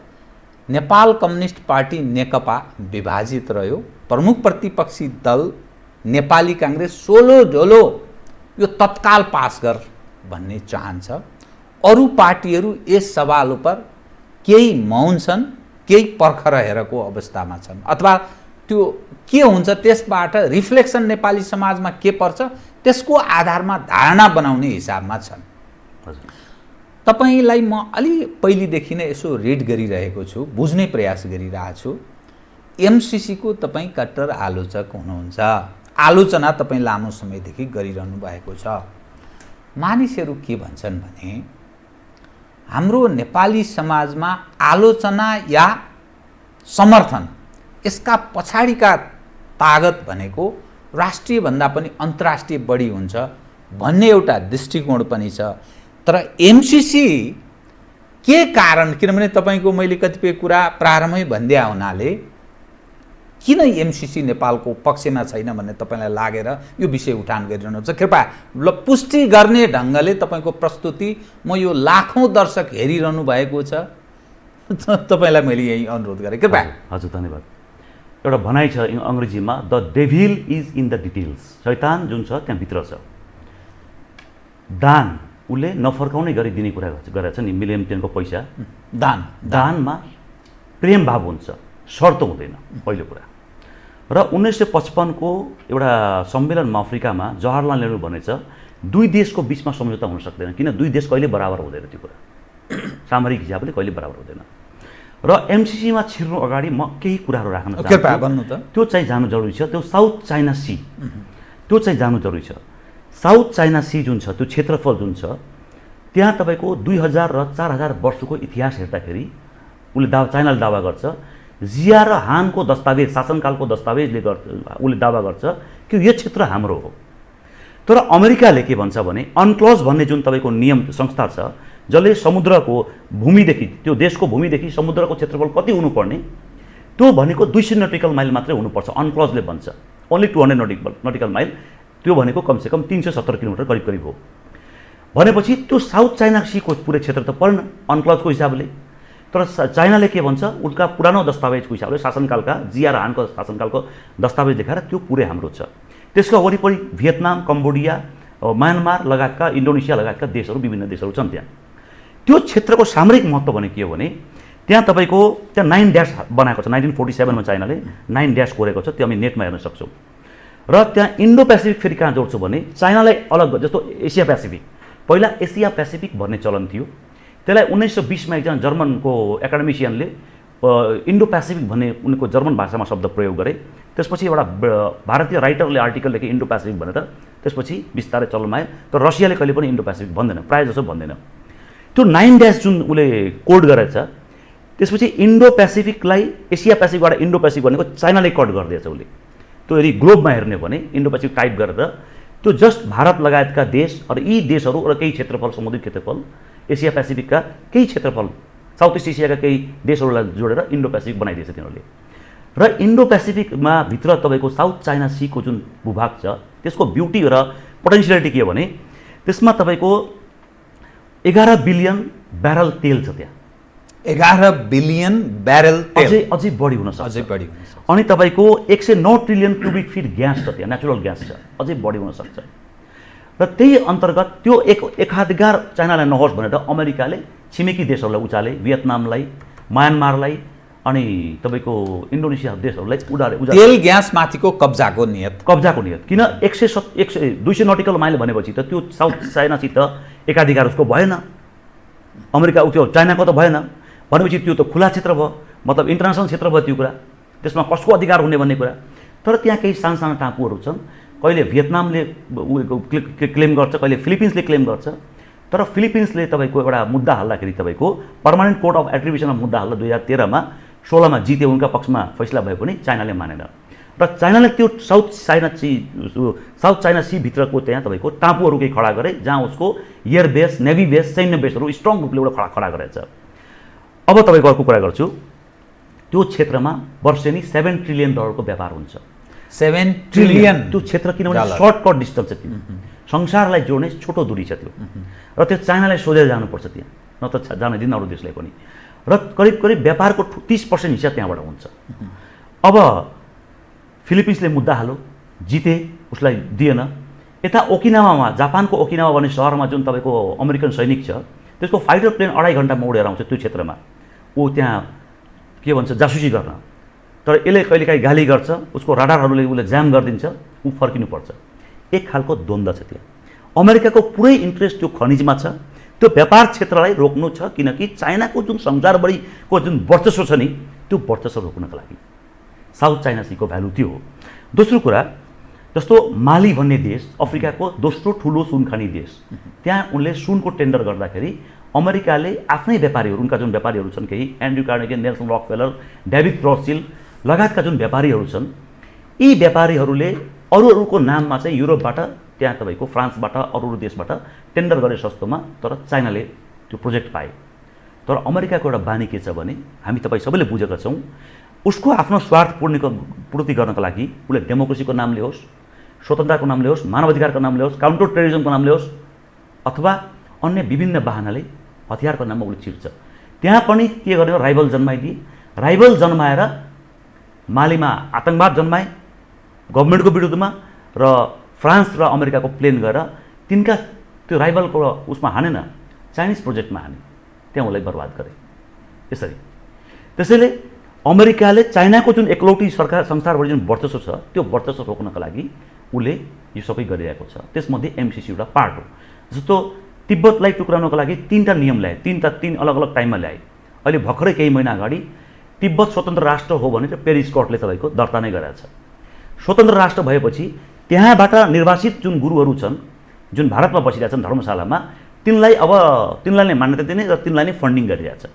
नेपाल कम्युनिस्ट पार्टी नेकपा विभाजित रह्यो। प्रमुख प्रतिपक्षी दल नेपाली काङ्ग्रेस सोलो ढोलो यो तत्काल पास गर भन्ने चाहन्छ। अरू पार्टीहरू यस सवाल पर केही मौन छन्, केही पर्ख रहेको अवस्थामा छन्, अथवा त्यो के हुन्छ त्यसबाट रिफ्लेक्सन नेपाली समाजमा के पर्छ त्यसको आधारमा धारणा बनाउने हिसाबमा छन्। हजुर, तपाईलाई म अलि पहिलेदेखि नै यसो रिड गरिरहेको छु, बुझ्ने प्रयास गरिरहेको छु। एमसीसीको तपाईँ कट्टर आलोचक हुनुहुन्छ, आलोचना तपाईँ लामो समयदेखि गरिरहनु भएको छ। मानिसहरू के भन्छन् भने हाम्रो नेपाली समाजमा आलोचना या समर्थन यसका पछाडिका तागत भनेको राष्ट्रिय भन्दा पनि अन्तर्राष्ट्रिय बढी हुन्छ भन्ने एउटा दृष्टिकोण पनि छ। तर एमसीसी के कारण, किनभने तपाईँको मैले कतिपय कुरा प्रारम्भमै भन्दिया हुनाले किन एमसीसी नेपालको पक्षमा छैन भन्ने तपाईँलाई लागेर यो विषय उठान गरिरहनुहुन्छ। कृपया ल पुष्टि गर्ने ढङ्गले तपाईँको प्रस्तुति म यो लाखौँ दर्शक हेरिरहनु भएको छ, तपाईँलाई मैले यही अनुरोध गरेँ। कृपया। हजुर, धन्यवाद। एउटा भनाइ छ अङ्ग्रेजीमा, the devil is in the details. शैतान जुन छ त्यहाँभित्र छ। दान उसले नफर्काउने गरी दिने कुरा गरेको छ नि, मिलियनको पैसा दानमा प्रेम भाव हुन्छ, शर्त हुँदैन, पहिलो कुरा। र 1955 को एउटा सम्मेलनमा अफ्रिकामा जवाहरलाल नेहरू भनेछ दुई देशको बिचमा सम्झौता हुन सक्दैन, किन दुई देश कहिले बराबर हुँदैन, त्यो कुरा सामरिक हिसाबले कहिले बराबर हुँदैन। र एमसीसीमा छिर्नु अगाडि म केही कुराहरू राख्न चाहन्छु, त्यो चाहिँ जानु जरुरी छ। त्यो साउथ चाइना सी, त्यो चाहिँ जानु जरुरी छ। साउथ चाइना सी जुन छ, त्यो क्षेत्रफल जुन छ, त्यहाँ तपाईँको 2000 र 4000 वर्षको इतिहास हेर्दाखेरि चाइनाले दावा गर्छ, जिया र हानको दस्तावेज, शासनकालको दस्तावेजले उसले दावा गर्छ कि यो क्षेत्र हाम्रो हो। तर अमेरिकाले के भन्छ भने अनक्लोज भन्ने जुन तपाईँको नियम संस्था छ, जसले समुद्रको भूमिदेखि, त्यो देशको भूमिदेखि समुद्रको क्षेत्रफल कति हुनुपर्ने, त्यो भनेको 200 नटिकल माइल मात्रै हुनुपर्छ, अनक्लोजले भन्छ। ओन्ली 200 नटिकल माइल, त्यो भनेको कमसेकम 370 किलोमिटर करिब करिब हो। भनेपछि त्यो साउथ चाइना सीको पुरै क्षेत्र त परेन अनक्लोजको हिसाबले। तर चाइनाले के भन्छ, उनका पुरानो दस्तावेजको हिसाबले, शासनकालका जिया र हानको शासनकालको दस्तावेज देखाएर त्यो पुरै हाम्रो छ। त्यसको वरिपरि भियतनाम, कम्बोडिया, म्यानमार लगायतका, इन्डोनेसिया लगायतका देशहरू, विभिन्न देशहरू छन् त्यहाँ। त्यो क्षेत्रको सामरिक महत्त्व भने के हो भने त्यहाँ तपाईँको त्यहाँ 9 ड्यास बनाएको छ। 1947 मा चाइनाले 9 ड्यास कोरेको छ, त्यो हामी नेटमा हेर्न सक्छौँ। र त्यहाँ इन्डो पेसिफिक फेरि कहाँ जोड्छु भने चाइनालाई अलग, जस्तो एसिया पेसिफिक, पहिला एसिया पेसिफिक भन्ने चलन थियो, त्यसलाई 1920 मा एकजना जर्मनको एकाडेमिसियनले इन्डो पेसिफिक भन्ने उनको जर्मन भाषामा शब्द प्रयोग गरे। त्यसपछि एउटा भारतीय राइटरले आर्टिकल लेखे इन्डो पेसिफिक भनेर, त्यसपछि बिस्तारै चलनमा आयो। तर रसियाले कहिले पनि इन्डो पेसिफिक भन्दैन, प्रायः जसो भन्दैन। त्यो 9 ड्यास जुन उसले कोड गरेछ, त्यसपछि इन्डो पेसिफिकलाई एसिया पेसिफिकबाट इन्डो पेसिफिक भनेको चाइनाले कट गरिदिएछ उसले। त्यो यदि ग्लोबमा हेर्ने भने इन्डो पेसिफिक टाइप गरेर त्यो जस्ट भारत लगायतका देश र यी देशहरू र केही क्षेत्रफल, समुद्री क्षेत्रफल, एसिया पेसिफिकका केही क्षेत्रफल, साउथ इस्ट एसियाका केही देशहरूलाई जोडेर इन्डो पेसिफिक बनाइदिएछ तिनीहरूले। र इन्डो पेसिफिकमा भित्र तपाईँको साउथ चाइना सीको जुन भूभाग छ, त्यसको ब्युटी र पोटेन्सियलिटी के हो भने त्यसमा तपाईँको 11 बिलियन ब्यारल तेल छ। त्यहाँ 11 बिलियन ब्यारल तेल, अझै बढी हुन सक्छ, अझै बढी हुन सक्छ। अनि तपाईँको 109 ट्रिलियन क्युबिक फिट ग्यास छ त्यहाँ, नेचुरल ग्यास छ, अझै बढी हुन सक्छ। र त्यही अन्तर्गत त्यो एकाधिकार चाइनालाई नहोस् भनेर अमेरिकाले छिमेकी देशहरूलाई उचाले, भियतनामलाई, म्यानमारलाई अनि तपाईँको इन्डोनेसिया देशहरूलाई तेल ग्यास माथिको कब्जाको नियत किन 200 नटिकल माइल भनेपछि त त्यो साउथ चाइनासित एकाधिकार उसको भएन, अमेरिका त्यो चाइनाको त भएन। भनेपछि त्यो त खुला क्षेत्र भयो, मतलब इन्टरनेसनल क्षेत्र भयो त्यो कुरा, त्यसमा कसको अधिकार हुने भन्ने कुरा। तर त्यहाँ केही साना साना टापुहरू छन् कहिले भियतनामले क्लेम गर्छ, कहिले फिलिपिन्सले क्लेम गर्छ। तर फिलिपिन्सले तपाईँको एउटा मुद्दा हाल्दाखेरि तपाईँको पर्मानेन्ट कोर्ट अफ एट्रिब्युसनमा मुद्दा हाल्दा 2013मा 16मा जिते, उनका पक्षमा फैसला भए पनि चाइनाले मानेन। र चाइनाले त्यो साउथ चाइना सी भित्रको त्यहाँ तपाईँको टापुहरू केही खडा गरे, जहाँ उसको एयर बेस, नेभी बेस, सैन्य बेसहरू स्ट्रङ रूपले एउटा खडा गरेछ। अब तपाईँको अर्को कुरा गर्छु, त्यो क्षेत्रमा वर्षेनी $7 ट्रिलियन को व्यापार हुन्छ। 7 ट्रिलियन त्यो क्षेत्र किनभने सर्टकट डिस्टेन्स छ, त्यो संसारलाई जोड्ने छोटो दूरी छ त्यो, र त्यो चाइनालाई सोधेर जानुपर्छ त्यहाँ, न त जान दिन अरू देशलाई पनि। र करिब करिब व्यापारको 30% हिस्सा त्यहाँबाट हुन्छ। अब फिलिपिन्सले मुद्दा हाल्यो, जिते, उसलाई दिएन। यता ओकिनावामा, जापानको ओकिनावा भन्ने सहरमा जुन तपाईँको अमेरिकन सैनिक छ, त्यसको फाइटर प्लेन 2.5 घन्टामा उडेर आउँछ त्यो क्षेत्रमा, ऊ त्यहाँ के भन्छ जासुसी गर्न। तर यसले कहिलेकाहीँ गाली गर्छ, उसको राडारहरूले उसले जाम गरिदिन्छ, ऊ फर्किनुपर्छ। एक खालको द्वन्द्व छ त्यहाँ। अमेरिकाको पुरै इन्ट्रेस्ट त्यो खनिजमा छ, त्यो व्यापार क्षेत्रलाई रोक्नु छ, किनकि चाइनाको जुन संसारभरिको जुन वर्चस्व छ नि, त्यो वर्चस्व रोक्नको लागि साउथ चाइना सीको भ्यालु त्यो हो। दोस्रो कुरा, जस्तो माली भन्ने देश अफ्रिकाको दोस्रो ठुलो सुन खानी देश, त्यहाँ उनले सुनको टेन्डर गर्दाखेरि अमेरिकाले आफ्नै व्यापारीहरू, उनका जुन व्यापारीहरू छन्, केही Andrew Carnegie, Nelson Rockefeller, David Rothschild लगायतका जुन व्यापारीहरू छन्, यी व्यापारीहरूले अरूको नाममा चाहिँ युरोपबाट, त्यहाँ तपाईँको फ्रान्सबाट, अरू देशबाट टेन्डर गरे सस्तोमा, तर चाइनाले त्यो प्रोजेक्ट पाए। तर अमेरिकाको एउटा बानी के छ भने, हामी तपाईँ सबैले बुझेका छौँ, उसको आफ्नो स्वार्थ पूर्ति गर्नको लागि उसले डेमोक्रेसीको नामले होस्, स्वतन्त्रताको नामले होस्, मानवाधिकारको नामले होस्, काउन्टर टेररिजमको नामले होस्, अथवा अन्य विभिन्न बहानाले हतियारको नाममा उसले छिर्छ। त्यहाँ पनि के गर्यो, राइभल जन्माइदिए। राइभल जन्माएर मालीमा आतङ्कवाद जन्माए गभर्मेन्टको विरुद्धमा, र फ्रान्स र अमेरिकाको प्लेन गएर तिनका त्यो राइभलको उसमा हानेन, चाइनिज प्रोजेक्टमा हाने, त्यहाँ उसलाई बर्बाद गरे। यसरी त्यसैले अमेरिकाले चाइनाको जुन एकलौटी संसारभरि जुन वर्चस्व छ, त्यो वर्चस्व रोक्नका लागि उसले यो सबै गरिरहेको छ। त्यसमध्ये एमसिसी एउटा पार्ट हो। जस्तो तिब्बतलाई टुक्राउनको लागि 3टा नियम ल्याए, 3 अलग अलग टाइममा ल्याए। अहिले भर्खरै केही महिना अगाडि तिब्बत स्वतन्त्र राष्ट्र हो भनेर पेरिस कोर्टले तपाईँको दर्ता नै गरेको छ। स्वतन्त्र राष्ट्र भएपछि त्यहाँबाट निर्वासित जुन गुरुहरू छन्, जुन भारतमा बसिरहेका छन् धर्मशालामा, तिनलाई नै मान्यता दिने र तिनलाई नै फन्डिङ गरिरहेछ।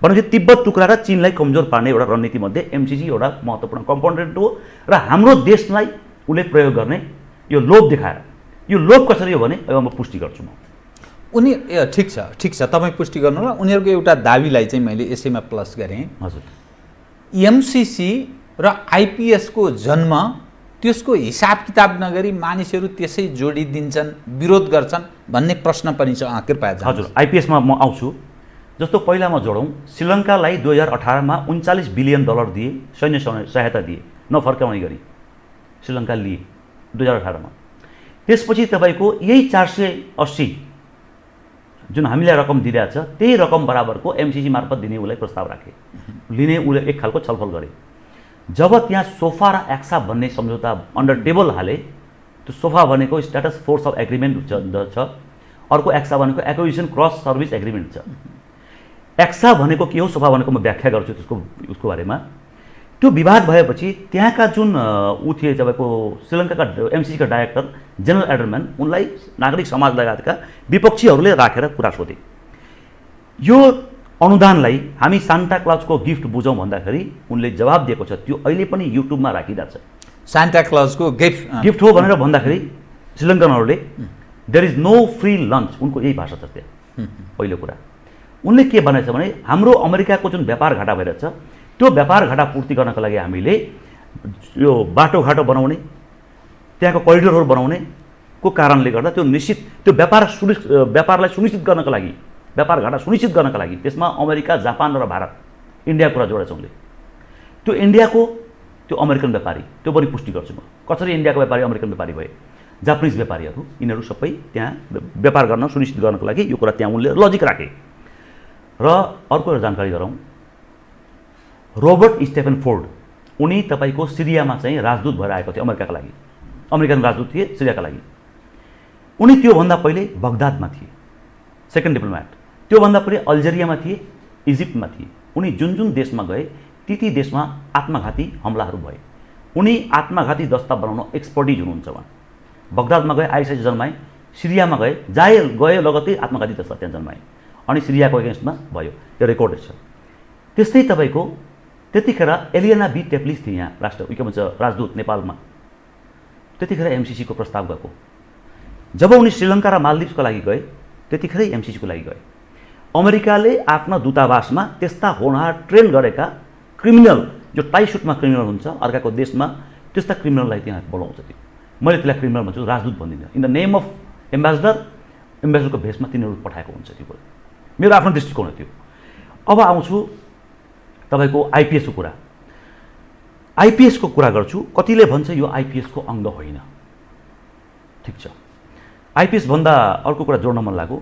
भनेपछि तिब्बत टुक्राएर चीनलाई कमजोर पार्ने एउटा रणनीतिमध्ये एमसिसी एउटा महत्त्वपूर्ण कम्पोनेन्ट हो। र हाम्रो देशलाई उसले प्रयोग गर्ने यो लोभ देखाएर, यो लोभ कसरी हो भने अब म पुष्टि गर्छु। उनी ठिक छ, तपाईँ पुष्टि गर्नु। र उनीहरूको एउटा दाबीलाई चाहिँ मैले यसैमा प्लस गरेँ। हजुर, एमसिसी र आइपिएसको जन्म, त्यसको हिसाब किताब नगरी मानिसहरू त्यसै जोडिदिन्छन्, विरोध गर्छन् भन्ने प्रश्न पनि छ। कृपया हजुर, आइपिएसमा म आउँछु। जस्तो पहिलामा जोडौँ, श्रीलङ्कालाई 2018मा $39 बिलियन दिए, सैन्य सहायता दिए, नफर्काउने गरी श्रीलङ्का लिए 2018मा। त्यसपछि तपाईँको यही 480 जुन हामीलाई रकम दिइरहेछ, त्यही रकम बराबरको एमसिसी मार्फत दिने उसलाई प्रस्ताव राखे, लिने उसले एक खालको छलफल गरे। जब त्यहाँ सोफा र एक्सा भन्ने सम्झौता अन्डर टेबल हाले, त्यो सोफा भनेको स्ट्याटस फोर्स अफ एग्रिमेन्ट छ, अर्को एक्सा भनेको एक्विजिसन क्रस सर्भिस एग्रिमेन्ट छ। एक्सा भनेको के हो, सोफा भनेको म व्याख्या गर्छु उसको बारेमा। त्यो विवाद भएपछि त्यहाँका जुन ऊ थिए तपाईँको श्रीलङ्काका एमसिसीका डाइरेक्टर जेनरल एडरम्यान, उनलाई नागरिक समाज लगायतका विपक्षीहरूले राखेर कुरा सोधे, यो अनुदानलाई हामी सान्ता क्लजको गिफ्ट बुझौँ भन्दाखेरि उनले जवाब दिएको छ, त्यो अहिले पनि युट्युबमा राखिरहेको छ। सान्ता क्लजको गिफ्ट हो भनेर भन्दाखेरि श्रीलङ्कनहरूले there is no free lunch, उनको यही भाषा छ त्यहाँ। पहिलो कुरा उनले के भनेछ भने, हाम्रो अमेरिकाको जुन व्यापार घाटा भइरहेछ, त्यो व्यापार घाटा पूर्ति गर्नको लागि हामीले यो बाटोघाटो बनाउने, त्यहाँको करिडोरहरू बनाउनेको कारणले गर्दा त्यो निश्चित त्यो व्यापारलाई सुनिश्चित गर्नको लागि, व्यापार घाटा सुनिश्चित गर्नका लागि त्यसमा अमेरिका, जापान र भारत, इन्डिया कुरा जोडेछ उनले। त्यो इन्डियाको त्यो अमेरिकन व्यापारी, त्यो पनि पुष्टि गर्छु म, कसरी इन्डियाको व्यापारी अमेरिकन व्यापारी भए, जापानिज व्यापारीहरू, यिनीहरू सबै त्यहाँ व्यापार गर्न सुनिश्चित गर्नको लागि यो कुरा त्यहाँ उनले लजिक राखे। र अर्को एउटा जानकारी गरौँ, रोबर्ट स्टेफन फोर्ड, उनी तपाईँको सिरियामा चाहिँ राजदूत भएर आएको थियो अमेरिकाका लागि, अमेरिकन राजदूत थिए सिरियाका लागि। उनी त्योभन्दा पहिले बगदादमा थिए, सेकेन्ड डिप्लोमेट। त्योभन्दा पहिले अल्जेरियामा थिए, इजिप्टमा थिए। उनी जुन जुन देशमा गए ती देशमा आत्मघाती हमलाहरू भए। उनी आत्मघाती दस्ता बनाउन एक्सपर्टिज हुनुहुन्छ। उहाँ बगदादमा गए, आइएसआई जन्माए, सिरियामा गए, गए लगत्तै आत्मघाती दस्ता त्यहाँ जन्माए, अनि सिरियाको एगेन्स्टमा भयो। यो रेकर्डेड छ। त्यस्तै तपाईँको त्यतिखेर एलियाना बी टेप्लिस थिए यहाँ के भन्छ राजदूत नेपालमा। त्यतिखेर एमसिसीको प्रस्ताव गएको। जब उनी श्रीलङ्का र मालदिभ्सको लागि गए त्यतिखेरै एमसिसीको लागि गए। अमेरिकाले आफ्ना दूतावासमा त्यस्ता होनहार ट्रेन गरेका क्रिमिनल, जो टाई सुटमा क्रिमिनल हुन्छ अर्काको देशमा, त्यस्ता क्रिमिनललाई त्यहाँ बोलाउँछ। त्यो मैले त्यसलाई क्रिमिनल भन्छु, राजदूत भन्दिनँ। इन द नेम अफ एम्बेसडरको भेषमा तिनीहरू पठाएको हुन्छ। त्यो मेरो आफ्नो दृष्टिकोण हो त्यो। अब आउँछु तपाईँको आइपिएसको कुरा। आइपिएसको कुरा गर्छु। कतिले भन्छ यो आइपिएसको अङ्ग होइन। ठिक छ, आइपिएस भन्दा अर्को कुरा जोड्न मन लाग्यो।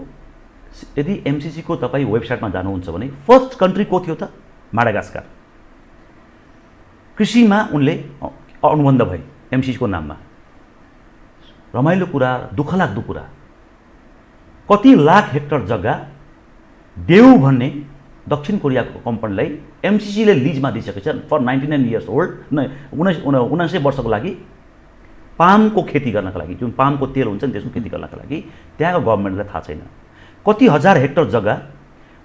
यदि एमसिसीको तपाईँ वेबसाइटमा जानुहुन्छ भने फर्स्ट कन्ट्री को थियो त? माडागास्कर। कृषिमा उनले अनुबन्ध भए एमसिसीको नाममा। रमाइलो कुरा, दुःखलाग्दो कुरा, कति लाख हेक्टर जग्गा देऊ भन्ने दक्षिण कोरियाको कम्पनीलाई एमसिसीले लिजमा दिइसकेको छ फर 99 इयर्स ओल्ड, 19 वर्षको लागि पामको खेती गर्नका लागि। जुन पामको तेल हुन्छ नि त्यसको खेती गर्नका लागि त्यहाँको गभर्मेन्टलाई थाहा छैन। कति हजार हेक्टर जग्गा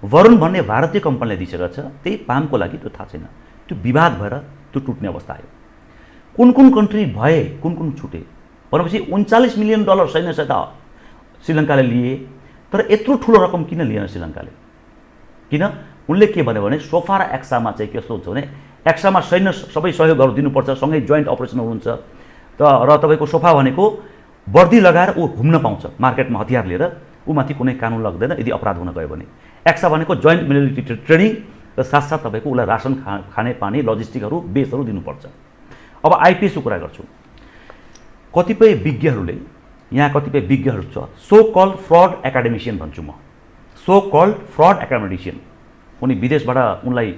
वरुण भन्ने भारतीय कम्पनीले दिइसकेको छ, त्यही पामको लागि त्यो थाहा छैन। त्यो विवाद भएर त्यो टुट्ने अवस्था आयो। कुन कुन कन्ट्री भए, कुन कुन छुटे भनेपछि $39 मिलियन सैन्य सहायता श्रीलङ्काले लिए। तर यत्रो ठुलो रकम किन लिएन श्रीलङ्काले? किन? उनले के भन्यो भने सोफा र एक्सामा चाहिँ कस्तो हुन्छ भने एक्सामा सैन्य सबै सहयोग दिनुपर्छ, सँगै जोइन्ट अपरेसन हुन्छ। र तपाईँको सोफा भनेको वर्दी लगाएर ऊ घुम्न पाउँछ मार्केटमा हतियार लिएर, ऊ माथि कुनै कानुन लाग्दैन यदि अपराध हुन गयो भने। एक्सा भनेको जोइन्ट मिलिट्री ट्रेनिङ र साथसाथ तपाईँको उसलाई रासन खाने पानी लजिस्टिकहरू बेसहरू दिनुपर्छ। अब आइपिएसको कुरा गर्छु। कतिपय विज्ञहरूले, यहाँ कतिपय विज्ञहरू छ, सो कल्ड फ्रड एकाडेमिसियन भन्छु म, सो कल्ड फ्रड एकाडेमिसियन। उनी विदेशबाट उनलाई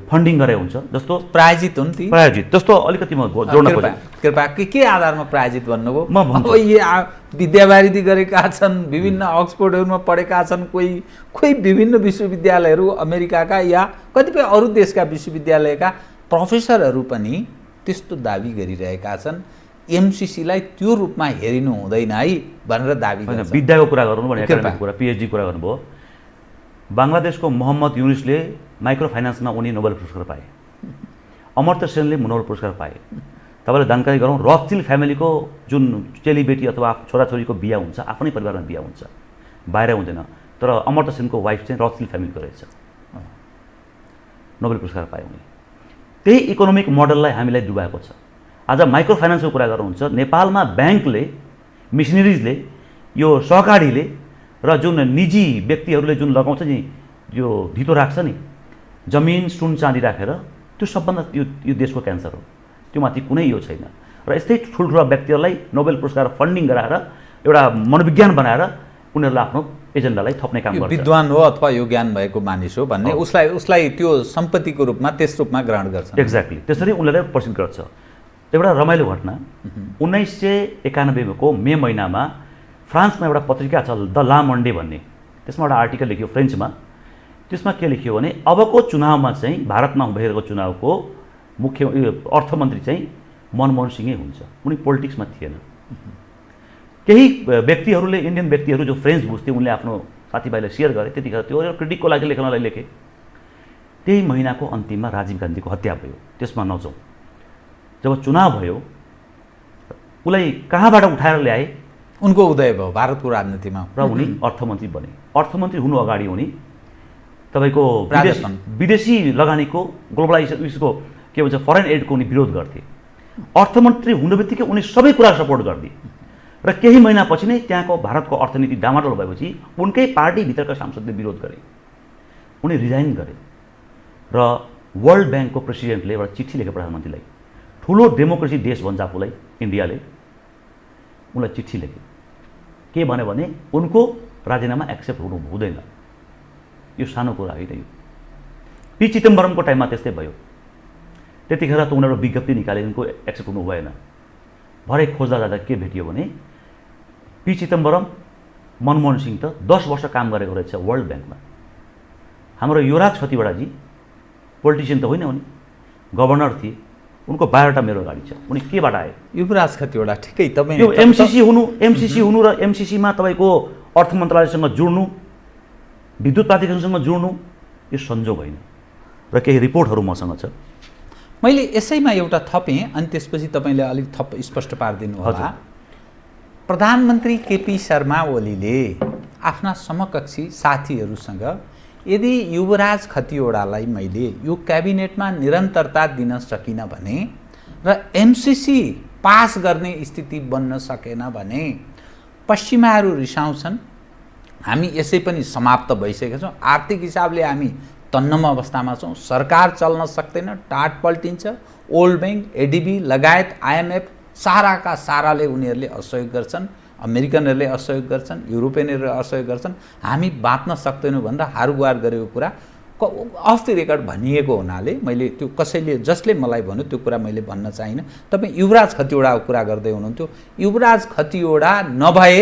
फन्डिङ गरे हुन्छ, जस्तो प्रायोजित हुन् ती, प्रायोजित जस्तो अलिकति म जोड्न खोजेँ। कृपा के आधारमा प्रायोजित भन्नुभयो? म भन्छु, अब ये विद्यावारिधि गरेका छन्, विभिन्न अक्सफोर्डहरूमा पढेका छन्, कोही विभिन्न विश्वविद्यालयहरू अमेरिकाका या कतिपय अरू देशका विश्वविद्यालयका प्रोफेसरहरू पनि त्यस्तो दाबी गरिरहेका छन्। एमसिसीलाई त्यो रूपमा हेरिनु हुँदैन है भनेर दाबी गर्छन्। विद्याको कुरा गर्नु भने एकाडेमिक कुरा, पिएचडी कुरा गर्नुभयो। बङ्गलादेशको मोहम्मद युनुसले माइक्रो फाइनेन्समा उनी नोबेल पुरस्कार पाए। अमर्त्य सेनले नोबेल पुरस्कार पाए। तपाईँलाई जानकारी गरौँ, रथचिल फ्यामिलीको जुन चेलीबेटी अथवा छोराछोरीको बिहा हुन्छ आफ्नै परिवारमा बिहा हुन्छ, बाहिर हुँदैन। तर अमर्त्य सेनको वाइफ चाहिँ रथचिल फ्यामिलीको रहेछ, नोबेल पुरस्कार पाए उनी। त्यही इकोनोमिक मोडललाई हामीलाई डुबाएको छ। आज माइक्रो फाइनेन्सको कुरा गर्नुहुन्छ, नेपालमा ब्याङ्कले, मिसनरिजले, यो सहकारीले र जुन निजी व्यक्तिहरूले जुन लगाउँछ नि, यो धितो राख्छ नि, जमिन सुन चाँदी राखेर, त्यो सबभन्दा यो देशको क्यान्सर हो। त्यो माथि कुनै यो छैन। र यस्तै ठुल्ठुला व्यक्तिहरूलाई नोबेल पुरस्कार फन्डिङ गराएर एउटा मनोविज्ञान बनाएर उनीहरूले आफ्नो एजेन्डालाई थप्ने काम गर्छ। विद्वान हो अथवा यो ज्ञान भएको मानिस हो भन्ने उसलाई त्यो सम्पत्तिको रूपमा त्यस रूपमा ग्रहण गर्छ। एक्ज्याक्टली, त्यसरी उनीहरूले प्रसिद्ध गर्छ। एउटा रमाइलो घटना, 1991 को मे महिनामा फ्रान्समा एउटा पत्रिका छ द ला मन्डे भन्ने, त्यसमा एउटा आर्टिकल लेख्यो फ्रेन्चमा। त्यसमा के लेख्यो भने अबको चुनावमा चाहिँ भारतमा भइरहेको चुनावको मुख्य अर्थमन्त्री चाहिँ मनमोहन सिंहै हुन्छ। उनी पोलिटिक्समा थिएन। केही व्यक्तिहरूले, इन्डियन व्यक्तिहरू जो फ्रेन्च बुझ्थे, उनले आफ्नो साथीभाइलाई सेयर गरे। त्यतिखेर त्यो क्रिटिकको लागि लेख्नलाई लेखे। त्यही महिनाको अन्तिममा राजीव गान्धीको हत्या भयो। त्यसमा नजाउँ। जब चुनाव भयो, उसलाई कहाँबाट उठाएर ल्याए? उनको उदय भयो भारतको राजनीतिमा र उनी अर्थमन्त्री बने। अर्थमन्त्री हुनु अगाडि उनी तपाईँको विदेशी लगानीको, ग्लोबलाइजेसन उसको के भन्छ फरेन एडको उनी विरोध गर्थे। अर्थमन्त्री हुनु बित्तिकै उनी सबै कुरा सपोर्ट गर्थे। र केही महिनापछि नै त्यहाँको भारतको अर्थनीति डामाडोल भएपछि उनकै पार्टीभित्रका सांसदले विरोध गरे। उनी रिजाइन गरे र वर्ल्ड ब्याङ्कको प्रेसिडेन्टले एउटा चिठी लेखे प्रधानमन्त्रीलाई। ठुलो डेमोक्रेसी देश भन्छ आफूलाई इन्डियाले, उनलाई चिठी लेखे। के भन्यो भने उनको राजीनामा एक्सेप्ट हुनु हुँदैन। यो सानो कुरा होइन। यो पी चिदम्बरमको टाइममा त्यस्तै भयो। त्यतिखेर त उनीहरू विज्ञप्ति निकाले, उनको एक्सेप्ट हुनु भएन। भरे खोज्दा जाँदा के भेटियो भने पी चिदम्बरम, मनमोहन सिंह त 10 वर्ष काम गरेको रहेछ वर्ल्ड ब्याङ्कमा। हाम्रो युवराज छतिवड़ाजी पोलिटिसियन त होइन, उनी गभर्नर थिए। उनको बायोडाटा मेरो अगाडि छ। उनी केबाट आए? युवराज खतिवडा ठिकै तपाईँ यो एमसिसी हुनु र एमसिसीमा तपाईँको अर्थ मन्त्रालयसँग जोड्नु, विद्युत प्राधिकरणसँग जोड्नु यो संजोग होइन र केही रिपोर्टहरू मसँग छ। मैले यसैमा एउटा थपेँ अनि त्यसपछि तपाईँले अलिक थप स्पष्ट पारिदिनु होला। प्रधानमन्त्री केपी शर्मा ओलीले आफ्ना समकक्षी साथीहरूसँग यदि युवराज खतिवडालाई मैले यो क्याबिनेटमा निरन्तरता दिन सकिनँ भने र एमसिसी पास गर्ने स्थिति बन्न सकेन भने पश्चिमाहरू रिसाउँछन्, हामी यसै पनि समाप्त भइसकेका छौँ, आर्थिक हिसाबले हामी तन्नमा अवस्थामा छौँ, सरकार चल्न सक्दैन, टाट पल्टिन्छ, वर्ल्ड ब्याङ्क, एडिबी लगायत आइएमएफ साराका साराले उनीहरूले असहयोग गर्छन्, अमेरिकनहरूले असहयोग गर्छन्, युरोपियनहरूले असहयोग गर्छन्, हामी बाँच्न सक्दैनौँ भनेर हारगुहार गरेको कुरा अफ द रेकर्ड भनिएको हुनाले मैले त्यो कसैले जसले मलाई भन्यो त्यो कुरा मैले भन्न चाहिनँ। तपाईँ युवराज खतिवडाको कुरा गर्दै हुनुहुन्थ्यो, युवराज खतिवडा नभए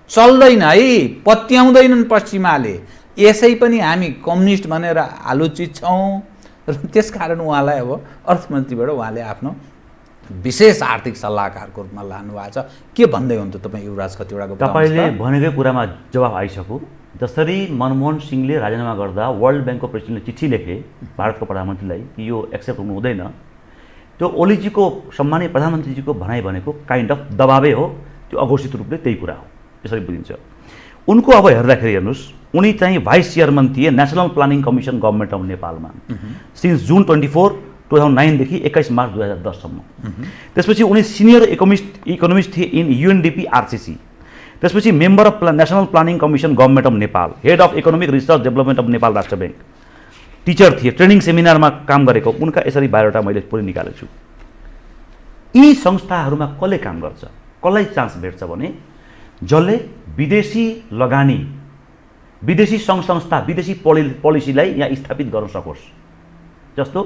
चल्दैन है, पत्याउँदैनन् पश्चिमाले, यसै पनि हामी कम्युनिस्ट भनेर आलोचित छौँ र त्यसकारण उहाँलाई अब अर्थमन्त्रीबाट उहाँले आफ्नो विशेष आर्थिक सल्लाहकारको रूपमा लानु भएको छ। के भन्दै हुन्थ्यो तपाईँ युवराज खतिवडाको? तपाईँले भनेकै कुरामा जवाफ आइसक्यो। जसरी मनमोहन सिंहले राजीनामा गर्दा वर्ल्ड ब्याङ्कको प्रेसिडेन्टले चिठी लेखे भारतको प्रधानमन्त्रीलाई कि यो एक्सेप्ट हुनु हुँदैन, त्यो ओलीजीको सम्मानीय प्रधानमन्त्रीजीको भनाइ भनेको काइन्ड अफ दबाबै हो, त्यो अघोषित रूपले त्यही कुरा हो, यसरी बुझिन्छ। उनको अब हेर्दाखेरि हेर्नुहोस्, उनी चाहिँ भाइस चेयरमन थिए national planning commission government of नेपालमा सिन्स जुन 24, 2009 देखि 21 मार्च 2010सम्म। त्यसपछि उनी सिनियर इकोनोमिस्ट थिए इन युएनडिपी आरसिसी। त्यसपछि member of national planning commission government of Nepal, head of economic research development of Nepal राष्ट्र ब्याङ्क, टिचर थिए, ट्रेनिङ सेमिनारमा काम गरेको, उनका यसरी बायोडाटा मैले पुरै निकालेको छु। यी संस्थाहरूमा कसले काम गर्छ, कसलाई चान्स भेट्छ भने जसले विदेशी लगानी, विदेशी सङ्घ संस्था, विदेशी पोलिसीलाई यहाँ स्थापित गर्न सकोस्। जस्तो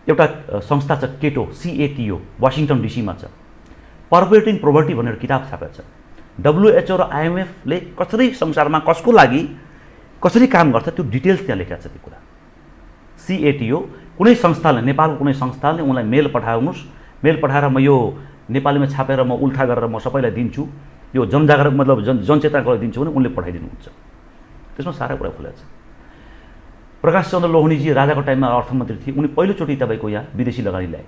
एउटा संस्था छ केटो, CATO, वासिङटन डिसीमा छ, पर्पेटिङ प्रोभर्टी भनेर किताब छापेको छ। WHO र IMFले कसरी संसारमा कसको लागि कसरी काम गर्छ त्यो डिटेल्स त्यहाँ लेखेको छ। त्यो कुरा CATO कुनै संस्थाले, नेपालको कुनै संस्थाले उनलाई मेल पठाउनुहोस्, मेल पठाएर म यो नेपालीमा छापेर म उल्था गरेर म सबैलाई दिन्छु, यो जनजागरण मतलब जनचेतनाको लागि दिन्छु भने उनले पठाइदिनुहुन्छ। त्यसमा सारा कुरा खुलेको छ। प्रकाश चन्द्र लोहनीजी राजाको टाइममा अर्थमन्त्री थिए, उनी पहिलोचोटि तपाईँको यहाँ विदेशी लगानी ल्याए।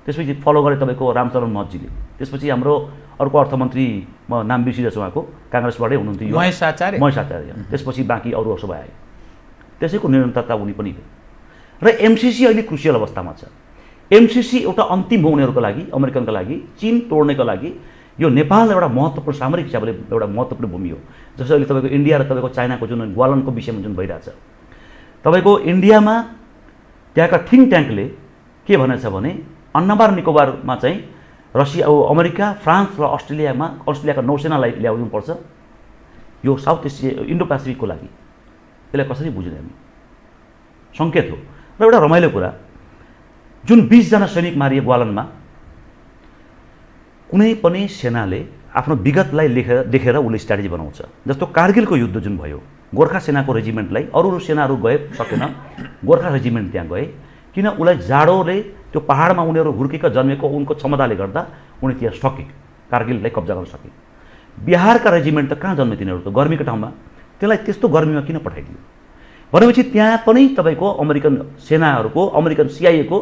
त्यसपछि फलो गरे तपाईँको रामचरण महतजीले। त्यसपछि हाम्रो अर्को अर्थमन्त्री, म नाम बिर्सिरहेछु उहाँको, काङ्ग्रेसबाटै हुनुहुन्थ्यो महेश आचार्य। त्यसपछि बाँकी अरू सबै आए, त्यसैको निरन्तरता उनी पनि हो। र एमसिसी अहिले क्रुसियल अवस्थामा छ। एमसिसी एउटा अन्तिम हो उनीहरूको लागि, अमेरिकनका लागि, चीन तोड्नेको लागि। यो नेपाल एउटा महत्त्वपूर्ण सामरिक हिसाबले एउटा महत्त्वपूर्ण भूमि हो। जस्तो अहिले तपाईँको इन्डिया र तपाईँको चाइनाको जुन ग्वालनको विषयमा जुन भइरहेछ, तपाईँको इन्डियामा त्यहाँका थिङ्क ट्याङ्कले के भनेछ भने अन्डमान निकोबारमा चाहिँ रसिया, अमेरिका, फ्रान्स र अस्ट्रेलियाका नौसेनालाई ल्याउनुपर्छ यो साउथ एसिया, इन्डो पेसिफिकको लागि। यसलाई कसरी बुझ्ने हामी? सङ्केत हो। र एउटा रमाइलो कुरा, जुन 20 जना सैनिक मारिए ग्वालनमा, कुनै पनि सेनाले आफ्नो विगतलाई देखेर उसले स्ट्राटेजी बनाउँछ। जस्तो कारगिलको युद्ध जुन भयो, गोर्खा सेनाको रेजिमेन्टलाई अरू सेनाहरू गए सकेन, गोर्खा रेजिमेन्ट त्यहाँ गए, किन उसलाई जाडोले त्यो पहाडमा उनीहरू हुर्केका जन्मेको उनको क्षमताले गर्दा उनी त्यहाँ सके, कारगिललाई कब्जा गर्न सके। बिहारका रेजिमेन्ट त कहाँ जन्मे तिनीहरू त गर्मीको ठाउँमा, त्यसलाई त्यस्तो गर्मीमा किन पठाइदियो भनेपछि त्यहाँ पनि तपाईँको अमेरिकन सेनाहरूको, अमेरिकन CIA को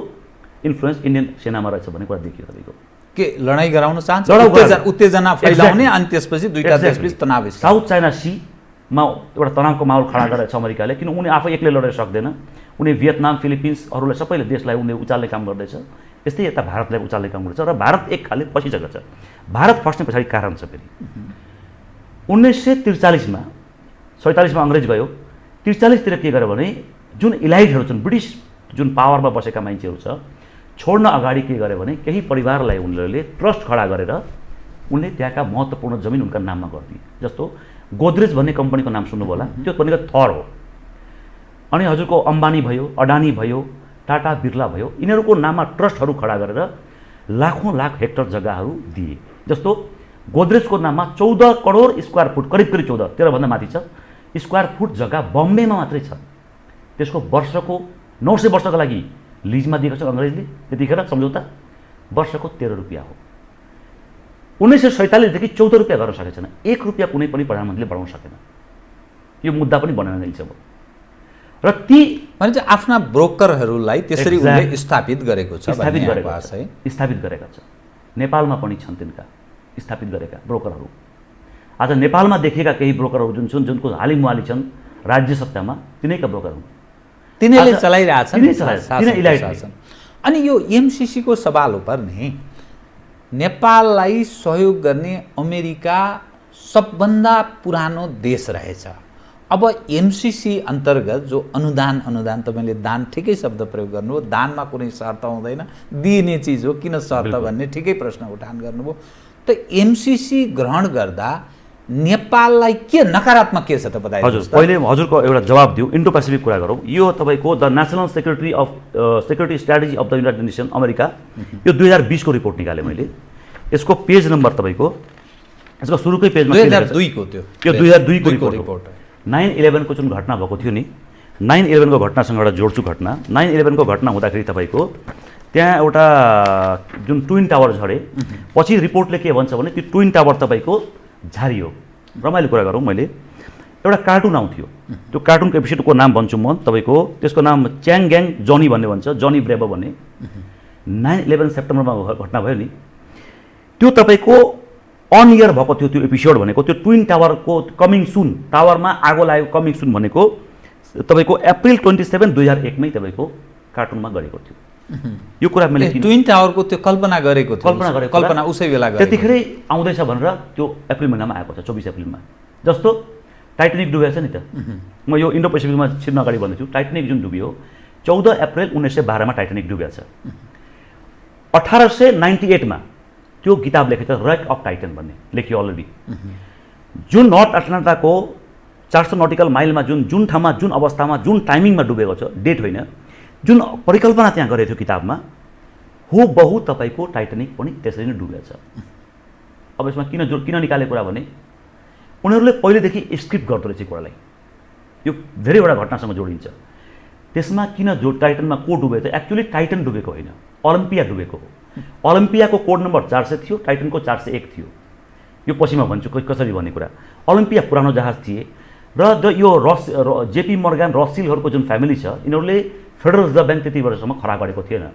इन्फ्लुएन्स इन्डियन सेनामा रहेछ भन्ने कुरा देखियो। तपाईँको के लडाइँ गराउन चाहन्छ, उत्तेजना फैलाउने अनि त्यसपछि दुईटा देशबीच तनाव। साउथ चाइना सीमा एउटा तनावको माहौल खडा गरेछ अमेरिकाले, किन उनी आफै एक्लै लडेर सक्दैन। उनी भियतनाम, फिलिपिन्सहरूलाई सबैले देशलाई उनले उचाल्ने काम गर्दैछ। यस्तै यता भारतलाई उचाल्ने काम गर्छ र भारत एक खाले पछिसकेको छ। भारत फस्ने पछाडि कारण छ। फेरि 1943मा 47मा अङ्ग्रेज गयो, 43तिर के गर्यो भने जुन इलाइटहरू छन्, ब्रिटिस जुन पावरमा बसेका मान्छेहरू छ, छोड्न अगाडि के गर्यो भने केही परिवारलाई उनीहरूले ट्रस्ट खडा गरेर उनले त्यहाँका महत्त्वपूर्ण जमिन उनका नाममा गरिदिए। जस्तो गोदरेज भन्ने कम्पनीको नाम सुन्नुभयो होला, त्यो भनेको थर हो। अनि हजुरको अम्बानी भयो, अडानी भयो, टाटा बिर्ला भयो, यिनीहरूको नाममा ट्रस्टहरू खडा गरेर लाखौँ लाख हेक्टर जग्गाहरू दिए। जस्तो गोदरेजको नाममा 14 करोड स्क्वायर फुट, करिब 13 भन्दा माथि छ स्क्वायर फुट जग्गा बम्बेमा मात्रै छ। त्यसको वर्षको 900 वर्षको लागि लिजमा दिएको छ अङ्ग्रेजले त्यतिखेर सम्झौता वर्षको 13 रुपियाँ हो। 1947 देखि 14 रुपियाँ गर्न सकेको छैन। 1 रुपियाँ कुनै पनि प्रधानमन्त्रीले बढाउन सकेन। यो मुद्दा पनि बनेन अहिलेसम्म। र ती भने चाहिँ आफ्ना ब्रोकरहरूलाई त्यसरी उनले स्थापित गरेको छ, स्थापित गरेका छ। नेपालमा पनि छन् तिनका स्थापित गरेका ब्रोकरहरू। आज नेपालमा देखिएका केही ब्रोकरहरू जुन छन्, जुनको हालिमुहाली छन् राज्य सत्तामा, तिनैका ब्रोकर हुन्। तिनीहरूले चलाइरहेछन्। अनि यो एमसीसी को सवाल उपर नि नेपाललाई सहयोग गर्ने अमेरिका सबभन्दा पुरानो देश रहेछ। अब एमसीसी अन्तर्गत जो अनुदान तपाईँले दान ठिकै शब्द प्रयोग गर्नुभयो, दानमा कुनै शर्त हुँदैन, दिइने चिज हो, किन शर्त भन्ने ठिकै प्रश्न उठान गर्नुभयो। त एमसीसी ग्रहण गर्दा नेपाललाई के नकारात्मक के छ त बताइदिनुहोस्। हजुर, पहिले हजुरको एउटा जवाब दिउँ, इन्डो पेसिफिक कुरा गरौँ। यो तपाईँको the national security strategy of the United nation America, यो 2020 को रिपोर्ट निकालेँ मैले। यसको पेज नम्बर तपाईँको यसको सुरुकै पेजमा 2002 को त्यो, यो 2002 को रिपोर्ट 9/11 को जुन घटना भएको थियो नि, 9/11 को घटनासँग एउटा जोड्छु घटना। 9/11 को घटना हुँदाखेरि तपाईँको त्यहाँ एउटा जुन ट्विन टावर झरे, पछि रिपोर्टले के भन्छ भने त्यो ट्विन टावर तपाईँको झारियो। रमाइलो कुरा गरौँ, मैले एउटा कार्टुन आउँथ्यो, त्यो कार्टुनको एपिसोडको नाम भन्छु म तपाईँको, त्यसको नाम च्याङ ग्याङ जनी भन्ने भन्छ, जनी ब्रेबो भन्ने। 9/11 सेप्टेम्बरमा घटना भयो नि, त्यो तपाईँको अन इयर भएको थियो त्यो एपिसोड भनेको। त्यो ट्विन टावरको कमिङ सुन, टावरमा आगो लाग्यो कमिङ सुन भनेको तपाईँको अप्रिल 27, 2001 मै तपाईँको कार्टुनमा गरेको थियो। यो कुरा मैले ट्विन टावरको त्यो कल्पना गरेको उसै बेला त्यतिखेरै आउँदैछ भनेर त्यो अप्रिल महिनामा आएको छ, 24 अप्रिलमा। जस्तो टाइटानिक डुबेको छ नि त, म यो इन्डो पेसिफिकमा छिर्न अगाडि भन्दैछु। टाइटानिक जुन डुब्यो 14 अप्रिल 1912 मा टाइटानिक डुबेको छ। 1898 मा त्यो किताब लेखेको छ, रक अफ टाइटन भन्ने लेखियो अलरेडी। जुन नर्थ अटलान्टाको 400 नटिकल माइलमा जुन ठाउँमा, जुन अवस्थामा, जुन टाइमिङमा डुबेको छ, डेट होइन, जुन परिकल्पना त्यहाँ गरेको थियो किताबमा, हुबहु तपाईँको टाइटानिक पनि त्यसरी नै डुबेको छ। अब यसमा किन निकालेको कुरा भने उनीहरूले पहिलेदेखि स्क्रिप्ट गर्दो रहेछ कुरालाई, यो धेरैवटा घटनासँग जोडिन्छ। त्यसमा किन टाइटनमा को डुबेको थियो? एक्चुअली टाइटन डुबेको होइन, ओलम्पिया डुबेको हो। ओलम्पियाको कोड नम्बर 400 थियो, टाइटनको 401 थियो। यो पछि म भन्छु कसरी भन्ने कुरा। ओलम्पिया पुरानो जहाज थिए र यो जेपी मर्गान रसिलहरूको जुन फ्यामिली छ, यिनीहरूले फेडरल रिजर्भ ब्याङ्क त्यति वर्षसम्म खडा गरेको थिएन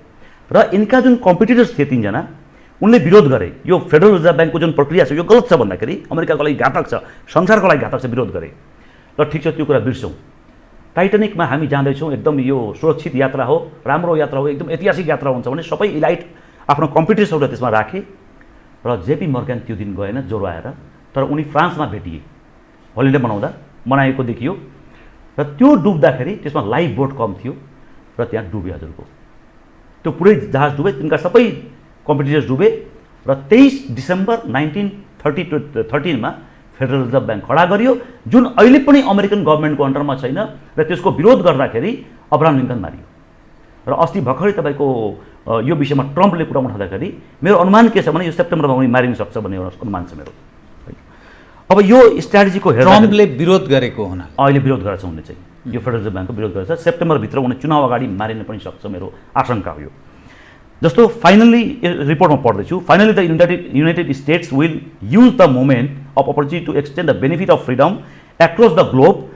र यिनका जुन कम्पिटिटर्स थिए 3 जना, उनले विरोध गरे। यो फेडरल रिजर्भ ब्याङ्कको जुन प्रक्रिया छ यो गलत छ भन्दाखेरि, अमेरिकाको लागि घातक छ, संसारको लागि घातक छ, विरोध गरे। र ठिक छ, त्यो कुरा बिर्सौँ। टाइटानिकमा हामी जाँदैछौँ, एकदम यो सुरक्षित यात्रा हो, राम्रो यात्रा हो, एकदम ऐतिहासिक यात्रा हुन्छ भने सबै इलाइट आफ्नो कम्पिटिटर्सहरू त्यसमा राखे र जेपी मर्गान त्यो दिन गएन, ज्वरो आएर। तर उनी फ्रान्समा भेटिए, होलिडे मनाएको देखियो र त्यो डुब्दाखेरि त्यसमा लाइफ बोट कम थियो र त्यहाँ डुबे। हजुरको त्यो पुरै जहाज डुबे, तिनका सबै कम्पिटिटर्स डुबे र 23 डिसेम्बर 1913 मा फेडरल रिजर्भ ब्याङ्क खडा गरियो, जुन अहिले पनि अमेरिकन गभर्मेन्टको अन्डरमा छैन र त्यसको विरोध गर्दाखेरि अब्राहम लिङ्कन मारियो। र अस्ति भर्खरै तपाईँको यो विषयमा ट्रम्पले कुरा उठाउँदाखेरि मेरो अनुमान के छ भने यो सेप्टेम्बरमा उनी मारिन सक्छ भन्ने एउटा अनुमान छ मेरो। अब यो स्ट्राटेजीको ट्रम्पले विरोध गरेको हुना अहिले विरोध गरेछ उनले चाहिँ, यो फेडरल रिजर्भ ब्याङ्कको विरोध गरेछ। सेप्टेम्बरभित्र उनी चुनाव अगाडि मारिन पनि सक्छ मेरो आशंका हो यो। जस्तो फाइनली रिपोर्टमा पढ्दैछु, finally the United States will use the moment of opportunity to extend the benefit of freedom across the globe.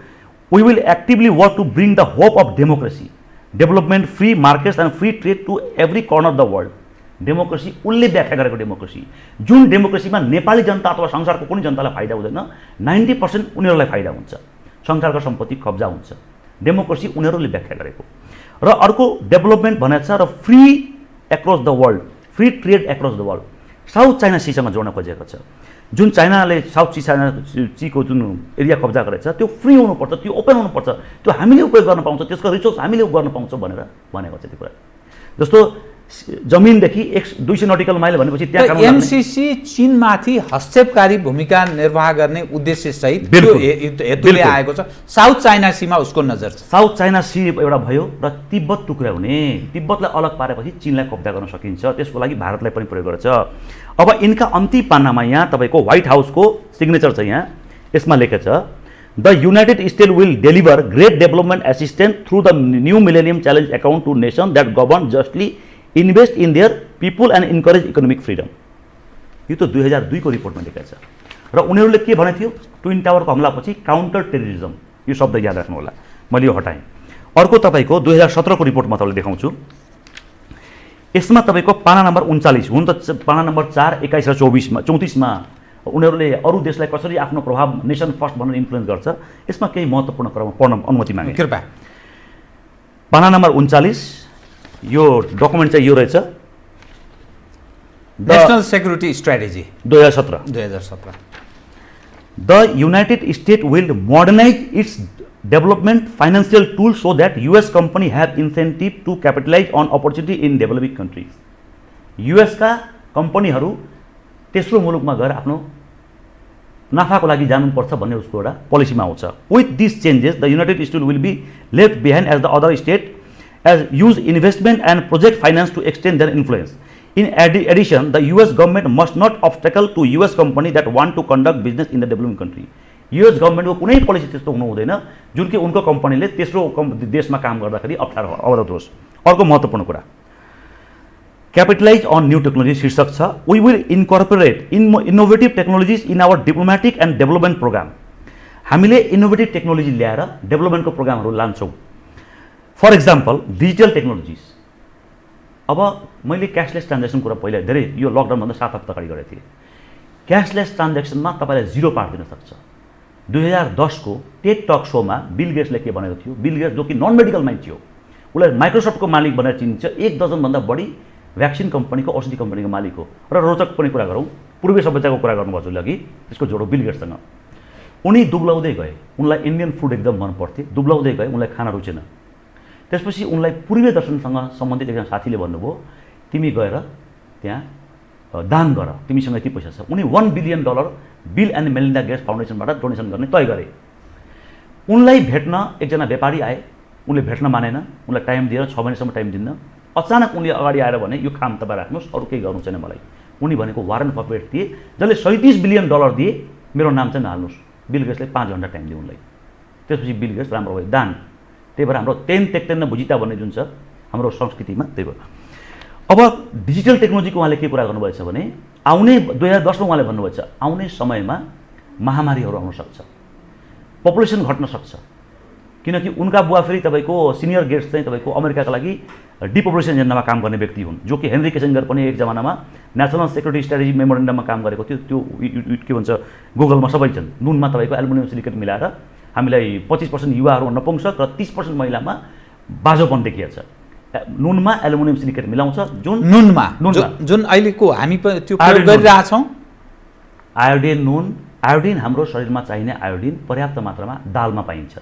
We will actively work to bring the hope of democracy, development, free markets and free trade to every corner of the world. Democracy उनले व्याख्या गरेको democracy, जुन डेमोक्रेसीमा नेपाली जनता अथवा संसारको कुनै जनतालाई फाइदा हुँदैन, 90% उनीहरूलाई फाइदा हुन्छ, संसारको सम्पत्ति कब्जा हुन्छ। डेमोक्रेसी उनीहरूले व्याख्या गरेको। र अर्को डेभलपमेन्ट भनेको छ र free across the world, free trade across the world. South China सीसँग जोड्न खोजेको छ। जुन चाइनाले साउथ चाइना सीको जुन एरिया कब्जा गरेको छ त्यो फ्री हुनुपर्छ, त्यो ओपन हुनुपर्छ, त्यो हामीले उपयोग गर्न पाउँछ, त्यसको रिसोर्स हामीले गर्न पाउँछौँ भनेर भनेको छ त्यो कुरा। जस्तो जमिनदेखि 200 नटिकल माइल भनेपछि त्यहाँ एमसीसी चीनमाथि हस्तक्षेपकारी भूमिका निर्वाह गर्ने उद्देश्य सहित हेतुले आएको छ। साउथ चाइना सीमा उसको नजर छ। साउथ चाइना सी एउटा भयो र तिब्बत टुक्राउने, तिब्बतलाई अलग पारेपछि चीनलाई कब्जा गर्न सकिन्छ, त्यसको लागि भारतलाई पनि प्रयोग गर्छ। अब यिनका अन्तिम पान्नामा यहाँ तपाईँको व्हाइट हाउसको सिग्नेचर छ, यहाँ यसमा लेखेको छ The United States will deliver great development assistance through the new Millennium Challenge account to nations that govern justly, invest in their people and encourage economic freedom. यो त 2002 को रिपोर्टमा लेखेको छ र उनीहरूले के भने थियो ट्विन टावरको हमलापछि काउन्टर टेररिज्म यो शब्द याद राख्नु होला मैले यो हटाएँ अर्को तपाईको 2017 को रिपोर्टमा तपाईँलाई देखाउँछु यसमा तपाईको पाना नम्बर 39 हुन त पाना नम्बर 4 21 र 24 मा 34 मा उनीहरूले अरू देशलाई कसरी आफ्नो प्रभाव नेसन फर्स्ट भनेर इन्फ्लुएन्स गर्छ यसमा केही महत्त्वपूर्ण क्रम पढ्न अनुमति मागे कृपया पाना नम्बर 39 यो डकुमेन्ट चाहिँ यो रहेछ national security strategy 2017 The United States will modernize its development financial tools so that US company have incentive to capitalize on opportunity in developing countries. US का कम्पनीहरू तेस्रो मुलुकमा गएर आफ्नो नाफाको लागि जानुपर्छ भन्ने उसको एउटा पोलिसीमा आउँछ With these changes, the United States will be left behind as the other state as use investment and project finance to extend their influence. In addition, the US government must not obstacle to US company that want to conduct business in the developing country. US government को कुनै policy त्यस्तो हुनु हुँदैन जुन कि उनको कम्पनीले तेस्रो देशमा काम गर्दाखेरि अप्ठ्यारो अवरोध होस् अर्को महत्त्वपूर्ण कुरा क्यापिटलाइज अन न्यू टेक्नोलोजी शीर्षक छ we will incorporate innovative technologies in our diplomatic and development program हामीले इनोभेटिभ टेक्नोलोजी ल्याएर डेभलपमेन्टको प्रोग्रामहरू लान्छौँ फर एक्जाम्पल डिजिटल टेक्नोलोजिज अब मैले क्यासलेस ट्रान्ज्याक्सन कुरा पहिला धेरै यो लकडाउनभन्दा 7 हप्ता अगाडि गरेको थिएँ क्यासलेस ट्रान्ज्याक्सनमा तपाईँलाई जिरो पार्दिन सक्छ 2010 को टेड टक शोमा बिल गेट्सले के भनेको थियो बिल गेट्स जो कि नन मेडिकल मान्छे हो उसलाई माइक्रोसफ्टको मालिक भनेर चिनिन्छ 1 डजनभन्दा बढी भ्याक्सिन कम्पनीको औषधि कम्पनीको मालिक हो र रोचक पनि कुरा गरौँ पूर्वीय सभ्यताको कुरा गर्नुभयो जसले अघि त्यसको जोडो बिल गेट्ससँग उनी दुब्लाउँदै गए उनलाई इन्डियन फुड एकदम मन पर्थ्यो दुब्लाउँदै गए उनलाई खाना रुचेन त्यसपछि उनलाई पूर्वीय दर्शनसँग सम्बन्धित एकजना साथीले भन्नुभयो तिमी गएर त्यहाँ दान गर तिमीसँग यति पैसा छ उनी $1 billion Bill and Melinda Gates फाउन्डेसनबाट डोनेसन गर्ने तय गरे उनलाई भेट्न एकजना व्यापारी आए उनले भेट्न मानेन उनलाई टाइम दिएर 6 महिनासम्म टाइम दिन्न अचानक उनले अगाडि आएर भने यो काम तपाईँ राख्नुहोस् अरू केही गर्नु छैन मलाई उनी भनेको वारेन बफेट थिए जसले $37 बिलियन दिए मेरो नाम चाहिँ नहाल्नुहोस् बिल गेट्सले 5 घण्टा टाइम दियो उनलाई त्यसपछि बिल गेट्स राम्रो भयो दान त्यही भएर हाम्रो तेन तेक्तेन बुझिता भन्ने जुन छ हाम्रो संस्कृतिमा त्यही भएर अब डिजिटल टेक्नोलोजीको उहाँले के कुरा गर्नुभएछ भने आउने 2010 मा उहाँले भन्नुभएछ आउने समयमा महामारीहरू आउन सक्छ पपुलेसन घट्न सक्छ किनकि उनका बुवा फेरि तपाईँको सिनियर गेट्स चाहिँ तपाईँको अमेरिकाका लागि डिपपुलेसन एजेन्डामा काम गर्ने व्यक्ति हुन् जो कि हेनरी किसिन्जर पनि एक जमानामा नेसनल सेक्युरिटी स्ट्र्याटेजी मेमोरेन्डममा काम गरेको थियो त्यो के भन्छ गुगलमा सबै छन् नुनमा तपाईँको एल्युमिनियम सिलिकेट मिलाएर हामीलाई 25% युवाहरू नपुंसक र 30% महिलामा बाजोपन देखिएको छ नुनमा एल्युमिनियम सिलिकेट मिलाउँछ जुन नुनमा जुन अहिलेको हामी त्यो प्रयोग गरिरहेछौँ आयोडिन हाम्रो शरीरमा चाहिने आयोडिन पर्याप्त मात्रामा दालमा पाइन्छ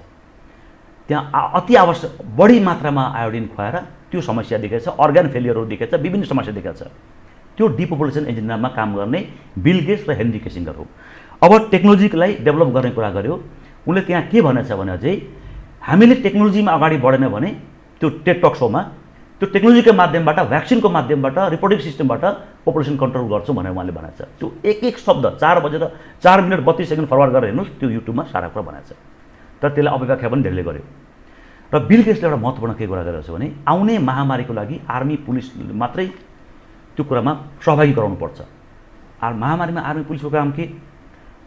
त्यहाँ अति आवश्यक बढी मात्रामा आयोडिन खुवाएर त्यो समस्या देखेको छ अर्गान फेलियरहरू देखेको छ विभिन्न समस्या देखेको छ त्यो डिपपुलेसन एजेन्डामा काम गर्ने बिल गेट्स र हेनरी किसिन्जर हो अब टेक्नोलोजीलाई डेभलप गर्ने कुरा गर्यो उनले त्यहाँ के भनेछ भने अझै हामीले टेक्नोलोजीमा अगाडि बढेन भने त्यो टेड टक शोमा त्यो टेक्नोलोजीको माध्यमबाट भ्याक्सिनको माध्यमबाट रिपोर्टिङ सिस्टमबाट पपुलेसन कन्ट्रोल गर्छौँ भनेर उहाँले भनेको छ त्यो एक शब्द 4 बजेर 4 मिनट 32 सेकेन्ड फरवर्ड गरेर हेर्नुहोस् त्यो युट्युबमा सारा कुरा बनाएको छ तर त्यसलाई अपव्याख्या पनि धेरैले गर्यो र बिल गेट्सले एउटा महत्त्वपूर्ण के कुरा गरेको छ भने आउने महामारीको लागि आर्मी पुलिस मात्रै त्यो कुरामा सहभागी गराउनुपर्छ महामारीमा आर्मी पुलिसको काम के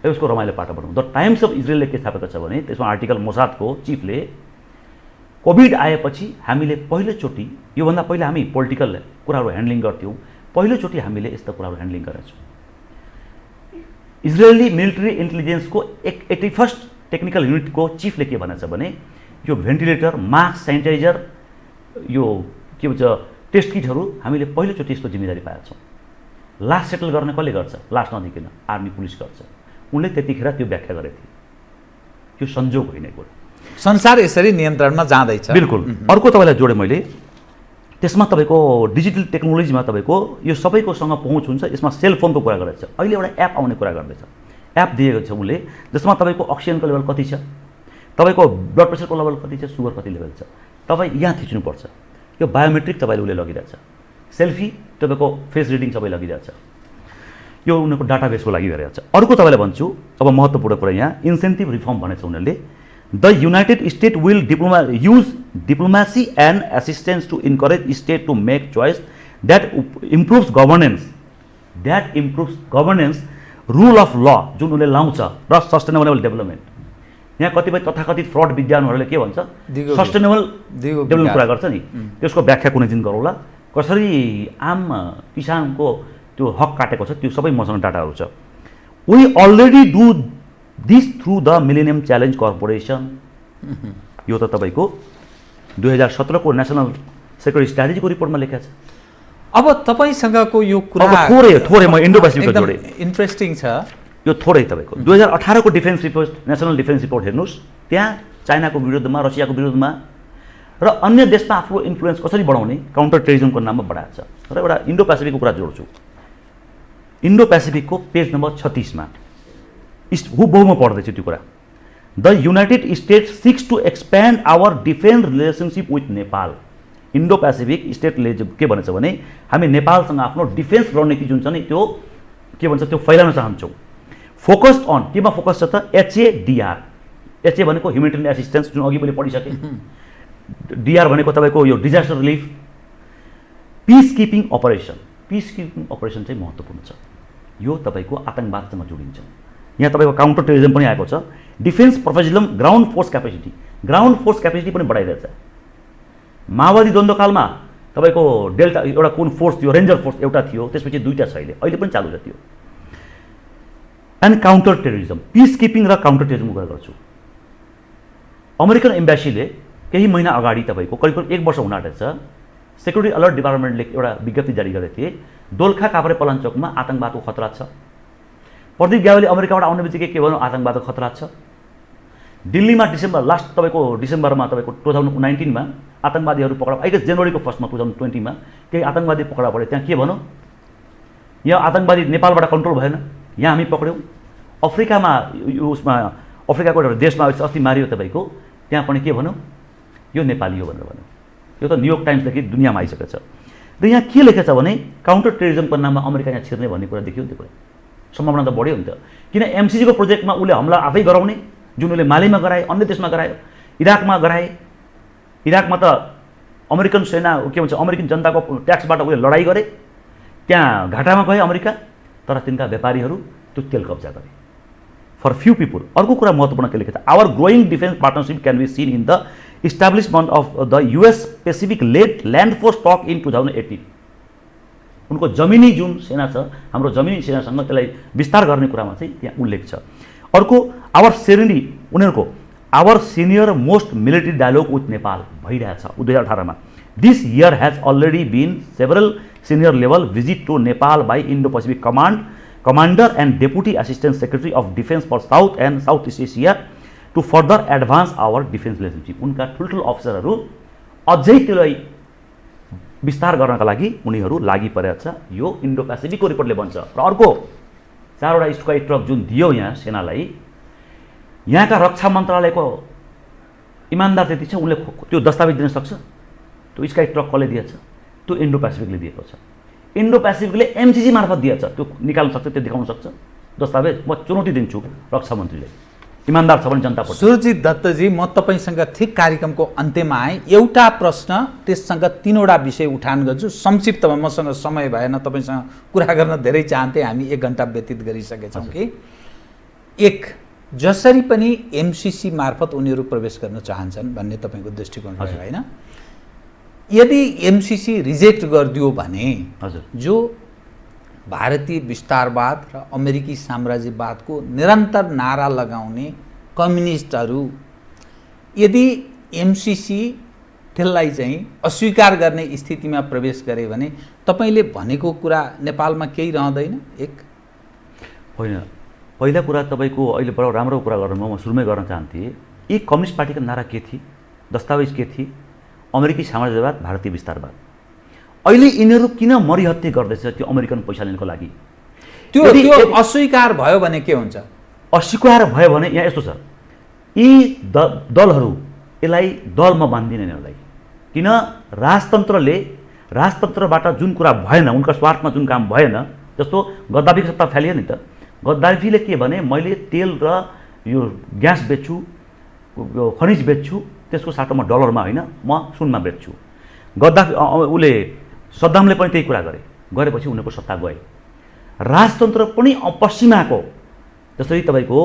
यसको रमाइलो पाटो बनाउँ द टाइम्स अफ इजरायलले के छापेको छ भने त्यसमा आर्टिकल मोसादको चिफले कोभिड आएपछि हामीले पहिलोचोटि योभन्दा पहिला हामी पोलिटिकल कुराहरू ह्यान्डलिङ गर्थ्यौँ पहिलोचोटि हामीले यस्ता कुराहरू ह्यान्डलिङ गरेका छौँ इजरायली मिलिट्री इन्टेलिजेन्सको 81st टेक्निकल युनिटको चिफले के भनेछ भने यो भेन्टिलेटर मास्क सेनिटाइजर यो के भन्छ टेस्ट किटहरू हामीले पहिलोचोटि यस्तो जिम्मेदारी पाएका छौँ लास्ट सेटल गर्ने कसले गर्छ लास्ट नदिकन आर्मी पुलिस गर्छ उनले त्यतिखेर त्यो व्याख्या गरेको थिए त्यो संजोग होइन कुरा संसार यसरी नियन्त्रणमा जाँदैछ बिल्कुल अर्को तपाईँलाई जोडे मैले त्यसमा तपाईँको डिजिटल टेक्नोलोजीमा तपाईँको यो सबैकोसँग पहुँच हुन्छ यसमा सेलफोनको कुरा गरेको छ अहिले एउटा एप आउने कुरा गर्दैछ एप दिएको छ उनले जसमा तपाईँको अक्सिजनको लेभल कति छ तपाईँको ब्लड प्रेसरको लेभल कति छ सुगर कति लेभल छ तपाईँ यहाँ थिच्नुपर्छ यो बायोमेट्रिक तपाईँले उसले लगिरहेछ सेल्फी तपाईँको फेस रिडिङ सबै लगिरहेछ त्यो उनीहरूको डाटाबेसको लागि गरेको छ। अर्को तपाईँलाई भन्छु, अब महत्त्वपूर्ण कुरा यहाँ इन्सेन्टिभ रिफर्म भनेको छ उनीहरूले। The United State will use diplomacy and assistance to encourage state to make choice that improves governance rule of law जुन उसले लाउँछ र सस्टेनेबल डेभलपमेन्ट। यहाँ कतिपय तथाकथित फ्रड विद्वानहरूले के भन्छ, सस्टेनेबल डेभलपमेन्ट कुरा गर्छ नि, त्यसको व्याख्या कुनै दिन गरौँला। कसरी आम किसानको त्यो हक काटेको छ त्यो सबै मसँग डाटाहरू छ। We already do this through the millennium challenge corporation. यो त तपाईँको 2017 को नेसनल सेक्युरिटी स्ट्राटेजीको रिपोर्टमा लेखेको छ। अब तपाईँसँगको यो कुरा थोरै म इन्डो पेसिफिकको जोडे इन्ट्रेस्टिङ छ। यो थोरै तपाईँको 2018 को defence report, national defence report हेर्नुहोस्, त्यहाँ चाइनाको विरुद्धमा, रसियाको विरुद्धमा र अन्य देशमा आफ्नो इन्फ्लुएन्स कसरी बढाउने काउन्टर टेरिजमको नाममा बढाएको छ। र एउटा इन्डो पेसिफिकको कुरा जोड्छु। इन्डो पेसिफिकको पेज नम्बर 36 मा बहुमा पढ्दैछु त्यो कुरा। The United States seeks to expand our defence relationship with Nepal. Indo Pacific स्टेटले के भनेछ भने हामी नेपालसँग आफ्नो डिफेन्स रणनीति जुन छ नि त्यो के भन्छ त्यो फैलाउन चाहन्छौँ। फोकस्ड अन केमा फोकस छ त, HADR। HA भनेको ह्युमेनिटेरियन एसिस्टेन्स जुन अघि मैले पढिसकेँ। DR भनेको तपाईँको यो disaster relief. Peacekeeping operation. Peacekeeping operation चाहिँ महत्त्वपूर्ण छ। यो तपाईँको आतङ्कवादसँग जोडिन्छ। यहाँ तपाईँको काउन्टर टेरिजम पनि आएको छ। Defence professionalism, ground force capacity. Ground force capacity पनि बढाइरहेछ। माओवादी द्वन्द्वकालमा तपाईँको डेल्टा एउटा कुन फोर्स थियो, रेन्जर फोर्स एउटा थियो, त्यसपछि दुईवटा छ, अहिले पनि चालु छ त्यो। And counter terrorism, piece keeping र काउन्टर टेरिजमको कुरा गर्छु। अमेरिकन एम्बेसीले केही महिना अगाडि तपाईँको करिब 1 वर्ष हुन आँटेको छ, सेक्युरिटी अलर्ट डिपार्टमेन्टले एउटा विज्ञप्ति जारी गरेको थिए, दोलखा काभ्रे पलाञ्चोकमा आतङ्कवादको खतरा छ। प्रदीप ग्यावालीले अमेरिकाबाट आउने बित्तिकै के भन्नु, आतङ्कवादको खतरा छ। दिल्लीमा लास्ट तपाईँको डिसेम्बरमा तपाईँको 2019 मा आतङ्कवादीहरू पक्रा, आई गेस जनवरीको फर्स्टमा 2020 मा केही आतङ्कवादी पक्रा परे। त्यहाँ के भनौँ, यहाँ आतङ्कवादी नेपालबाट कन्ट्रोल भएन, यहाँ हामी पक्र्यौँ। अफ्रिकामा उसमा अफ्रिकाको एउटा देशमा अस्ति मारियो तपाईँको, त्यहाँ पनि के भनौँ, यो नेपाली हो भनेर भन्यो। यो त न्युयोर्क टाइम्सदेखि दुनियाँमा आइसकेको छ। र यहाँ के लेखेको छ भने काउन्टर टेरिजमको नाममा अमेरिका यहाँ छिर्ने भन्ने कुरा देखियो। त्यो कुरा सम्भावना त बढ्यो नि त, किन MCCको प्रोजेक्टमा उसले हमला आफै गराउने, जुन उसले मालीमा गराए, अन्य देशमा गरायो, इराकमा गराए। इराकमा त अमेरिकन सेना के भन्छ अमेरिकन जनताको ट्याक्सबाट उसले लडाइँ गरे, त्यहाँ घाटामा गए अमेरिका, तर तिनका व्यापारीहरू त्यो तेल कब्जा गरे फर फ्यू पिपुल। अर्को कुरा महत्त्वपूर्ण के लेखेको छ, our growing defence partnership can be seen in the establishment of the US Pacific led land force talk in 2018। उनको जमिनी जुन सेना छ, हाम्रो जमिनी सेनासँग त्यसलाई विस्तार गर्ने कुरामा चाहिँ त्यहाँ उल्लेख छ। अर्को आवर सेरेनी उनीहरूको our senior most military dialogue with Nepal भइरहेछ 2018 मा। This year has already been several senior level visit to Nepal by Indo Pacific commander and deputy assistant secretary of defence for south and south east Asia to further advance our defence relationship. उनका ठुल्ठुलो अफिसरहरू अझै त्यसलाई विस्तार गर्नका लागि उनीहरू लागि परेको छ, यो इन्डो पेसिफिकको रिपोर्टले भन्छ। र अर्को 4वटा स्काई ट्रक जुन दियो यहाँ सेनालाई, यहाँका रक्षा मन्त्रालयको इमान्दार त्यति छ, उनले त्यो दस्तावेज दिन सक्छ। त्यो स्काई ट्रक कसले दिएछ, त्यो इन्डो पेसिफिकले दिएको छ। इन्डो पेसिफिकले MCC मार्फत दिएछ, त्यो निकाल्न सक्छ, त्यो देखाउन सक्छ दस्तावेज। म चुनौती दिन्छु रक्षा मन्त्रीले, इमान्दार छ भने जनता पर्छ। सुरजित दत्तजी, म तपाईँसँग ठिक कार्यक्रमको अन्त्यमा आएँ। एउटा प्रश्न, त्यससँग 3वटा विषय उठान गर्छु संक्षिप्तमा, मसँग समय भएन, तपाईँसँग कुरा गर्न धेरै चाहन्थे, हामी 1 घण्टा व्यतीत गरिसकेछौँ कि। 1, जसरी पनि MCC मार्फत उनीहरू प्रवेश गर्न चाहन्छन् भन्ने तपाईँको दृष्टिकोण रह्यो होइन? यदि MCC रिजेक्ट गरिदियो भने जो भारतीय विस्तारवाद र अमेरिकी साम्राज्यवादको निरन्तर नारा लगाउने कम्युनिस्टहरू यदि MCC त्यसलाई चाहिँ अस्वीकार गर्ने स्थितिमा प्रवेश गरे भने तपाईँले भनेको कुरा नेपालमा केही रहँदैन? 1 होइन, पहिला कुरा तपाईँको अहिले बडो राम्रो कुरा गर्नु म सुरुमै गर्न चाहन्थेँ। यी कम्युनिस्ट पार्टीको नारा के थिए, दस्तावेज के थिए? अमेरिकी साम्राज्यवाद, भारतीय विस्तारवाद। अहिले यिनीहरू किन मरिहत्ते गर्दैछ त्यो अमेरिकन पैसा लिनको लागि? त्यो अस्वीकार भयो भने के हुन्छ? अस्वीकार भयो भने यहाँ यस्तो छ, यी दलहरू यसलाई दलमा बान्दिनन् यिनीहरूलाई, किन राजतन्त्रबाट जुन कुरा भएन, उनका स्वार्थमा जुन काम भएन जस्तो गद्दाफीको सत्ता फैलियो नि त। गद्दाफीले के भने मैले तेल र यो ग्यास बेच्छु, खनिज बेच्छु, त्यसको साटोमा डलरमा होइन म सुनमा बेच्छु। गद्दाफी उसले सद्दामले पनि त्यही कुरा गरेपछि उनीहरूको सत्ता गए। राजतन्त्र पनि पश्चिमाको जसरी तपाईँको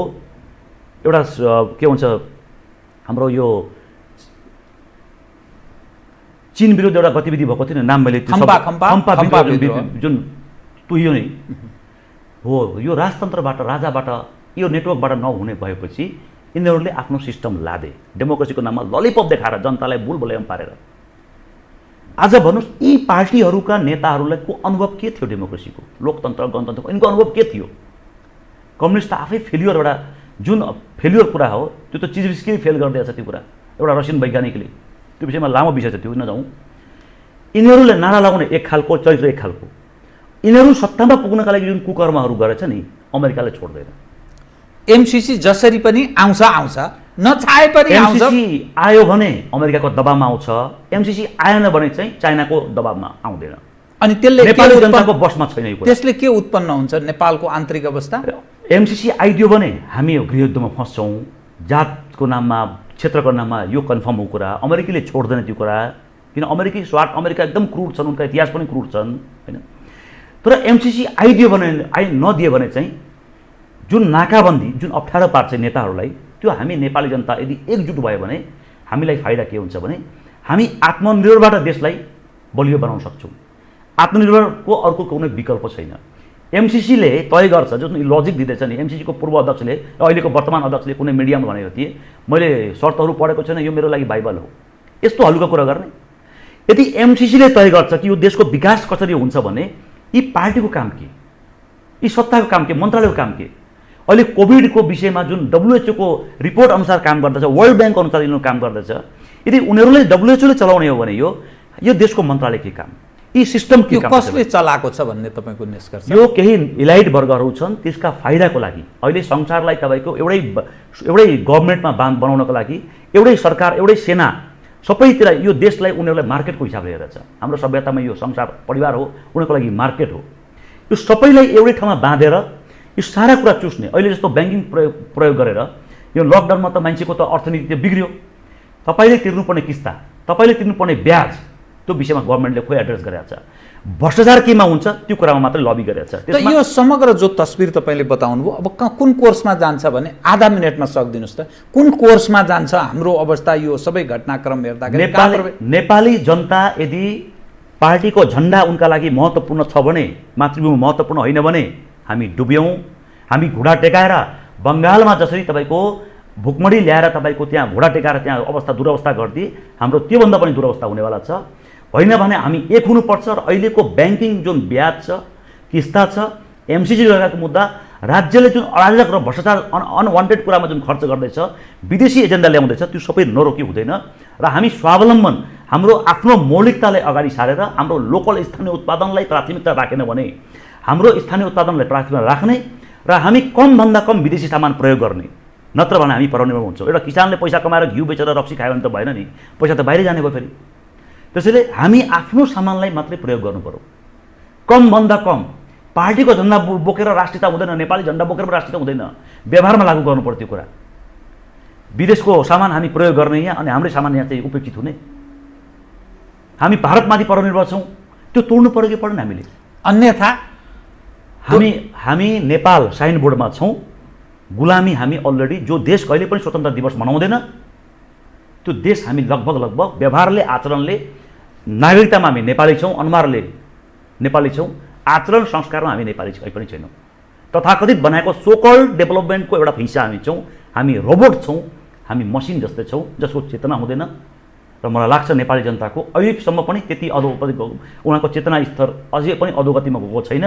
एउटा के भन्छ हाम्रो यो चीन विरुद्ध एउटा गतिविधि भएको थियो नि, नाम मैले खम्पा जुन तुहियो नि हो, यो राजतन्त्रबाट राजाबाट यो नेटवर्कबाट नहुने भएपछि यिनीहरूले आफ्नो सिस्टम लादे, डेमोक्रेसीको नाममा ललिपप देखाएर जनतालाई बुल बुल्याम पारेर। आज भन्नुहोस् यी पार्टीहरूका नेताहरूलाई को अनुभव के थियो डेमोक्रेसीको, लोकतन्त्र गणतन्त्रको, यिनको अनुभव के थियो? कम्युनिस्ट त आफै फेल्युर, एउटा जुन फेल्युर कुरा हो त्यो त चिजबिस्कै फेल गरिदिएछ त्यो कुरा, एउटा रसियन वैज्ञानिकले। त्यो विषयमा लामो विषय छ, त्यो नजाउँ। यिनीहरूले नारा लगाउने एक खालको चरित्र, एक खालको। यिनीहरू सत्तामा पुग्नका लागि जुन कुकर्महरू गरेछ नि, अमेरिकाले छोड्दैन। एमसीसी जसरी पनि आउँछ, नचाहे पनि आउँछ। एमसीसी आयो भने अमेरिकाको दबावमा आउँछ, एमसीसी आएन भने चाहिँ चाइनाको दबावमा आउँदैन। अनि त्यसले नेपाली जनताको बसमा छैन यो कुरा। त्यसले के उत्पन्न हुन्छ नेपालको आन्तरिक अवस्था? एमसीसी आइदियो भने हामी गृहयुद्धमा फस्छौँ, जातको नाममा, क्षेत्रको नाममा। यो कन्फर्म हो कुरा, अमेरिकीले छोड्दैन त्यो कुरा, किन अमेरिकी स्वार्थ, अमेरिका एकदम क्रूर छन्, उनका इतिहास पनि क्रूर छन् होइन। तर एमसीसी आइदियो भने, नदियो भने चाहिँ जुन नाकाबन्दी, जुन अप्ठ्यारो पार्छ नेताहरूलाई, त्यो हामी नेपाली जनता यदि एकजुट भयो भने हामीलाई फाइदा के हुन्छ भने हामी आत्मनिर्भरबाट देशलाई बलियो बनाउन सक्छौँ। आत्मनिर्भरको अर्को कुनै विकल्प छैन। एमसीसीले तय गर्छ, जुन लजिक दिँदैछ नि, एमसीसीको पूर्व अध्यक्षले, अहिलेको वर्तमान अध्यक्षले कुनै मिडियामा भनेको थिए, मैले शर्तहरू पढेको छैन, यो मेरो लागि बाइबल हो, यस्तो हल्का कुरा गर्ने। यदि एमसीसीले तय गर्छ कि यो देशको विकास कसरी हुन्छ भने यी पार्टीको काम के, यी सत्ताको काम के, मन्त्रालयको काम के? अहिले कोभिडको विषयमा जुन WHO को रिपोर्ट अनुसार काम गर्दछ, वर्ल्ड ब्याङ्क अनुसार यिनीहरू काम गर्दछ, यदि उनीहरूले WHO ले चलाउने हो भने यो देशको मन्त्रालय के काम, यी सिस्टम के काम, कसले चलाएको छ भन्ने तपाईँको निष्कर्ष? यो केही इलाइट वर्गहरू छन्, त्यसका फाइदाको लागि अहिले संसारलाई तपाईँको एउटै गभर्मेन्टमा बनाउनको लागि एउटै सरकार, एउटै सेना, सबैतिर यो देशलाई उनीहरूलाई मार्केटको हिसाबले हेरेछ। हाम्रो सभ्यतामा यो संसार परिवार हो, उनीहरूको लागि मार्केट हो। यो सबैलाई एउटै ठाउँमा बाँधेर यो सारा कुरा चुस्ने, अहिले जस्तो ब्याङ्किङ प्रयोग गरेर यो लकडाउनमा त मान्छेको त अर्थनीति बिग्रियो। तपाईँले तिर्नुपर्ने किस्ता, तपाईँले तिर्नुपर्ने ब्याज, त्यो विषयमा गभर्मेन्टले खोइ एड्रेस गरेको छ। भ्रष्टाचार केमा हुन्छ त्यो कुरामा मात्रै लबी गरेको छ। त यो समग्र जो तस्बिर तपाईँले बताउनु भयो, अब कुन कोर्समा जान्छ भने आधा मिनटमा सकिदिनुहोस् त, कुन कोर्समा जान्छ हाम्रो अवस्था? यो सबै घटनाक्रम हेर्दाखेरि नेपाली जनता यदि पार्टीको झन्डा उनका लागि महत्त्वपूर्ण छ भने, मातृभूमि महत्त्वपूर्ण होइन भने हामी डुब्यौँ। हामी घुँडा टेकाएर बङ्गालमा जसरी तपाईँको भुकमडी ल्याएर तपाईँको त्यहाँ घुँडा टेकाएर त्यहाँ अवस्था दुरवस्था गरिदिए, हाम्रो त्योभन्दा पनि दुरवस्था हुनेवाला छ। होइन भने हामी एक हुनुपर्छ। र अहिलेको ब्याङ्किङ जुन ब्याज छ, किस्ता छ, एमसीसी लगाएको मुद्दा, राज्यले जुन अराजक र भ्रष्टाचार अनवान्टेड कुरामा जुन खर्च गर्दैछ, विदेशी एजेन्डा ल्याउँदैछ, त्यो सबै नरोकी हुँदैन। र हामी स्वावलम्बन, हाम्रो आफ्नो मौलिकतालाई अगाडि सारेर हाम्रो लोकल स्थानीय उत्पादनलाई प्राथमिकता राखेन भने, हाम्रो स्थानीय उत्पादनलाई प्राथमिकता राख्ने र हामी कमभन्दा कम विदेशी सामान प्रयोग गर्ने, नत्र भने हामी परनिर्भर हुन्छौँ। एउटा किसानले पैसा कमाएर घिउ बेचेर रक्सी खायो भने त भएन नि, पैसा त बाहिर जाने भयो फेरि। त्यसैले हामी आफ्नो सामानलाई मात्रै प्रयोग गर्नु पर्यो, कमभन्दा कम। पार्टीको झन्डा बोकेर राष्ट्रियता हुँदैन, नेपाली झन्डा बोकेर राष्ट्रियता हुँदैन, व्यवहारमा लागू गर्नु पर्यो त्यो कुरा। विदेशको सामान हामी प्रयोग गर्ने यहाँ, अनि हाम्रै सामान यहाँ चाहिँ उपेक्षित हुने। हामी भारतमाथि परनिर्भर छौँ, त्यो तोड्नु पर्यो कि परेन हामीले? अन्यथा हामी नेपाल साइनबोर्डमा छौँ, गुलामी हामी अलरेडी। जो देश कहिले पनि स्वतन्त्र दिवस मनाउँदैन, त्यो देश हामी लगभग व्यवहारले, आचरणले, नागरिकतामा हामी नेपाली छौँ, अनुहारले नेपाली छौँ, आचरण संस्कारमा हामी नेपाली पनि छैनौँ। तथाकथित बनाएको सोकल डेभलपमेन्टको एउटा हिस्सा हामी छौँ। हामी रोबोट छौँ, हामी मसिन जस्तै छौँ, जसको चेतना हुँदैन। र मलाई लाग्छ नेपाली जनताको अहिलेसम्म पनि त्यति उहाँको चेतना स्तर अझै पनि अधोगतिमा गएको छैन।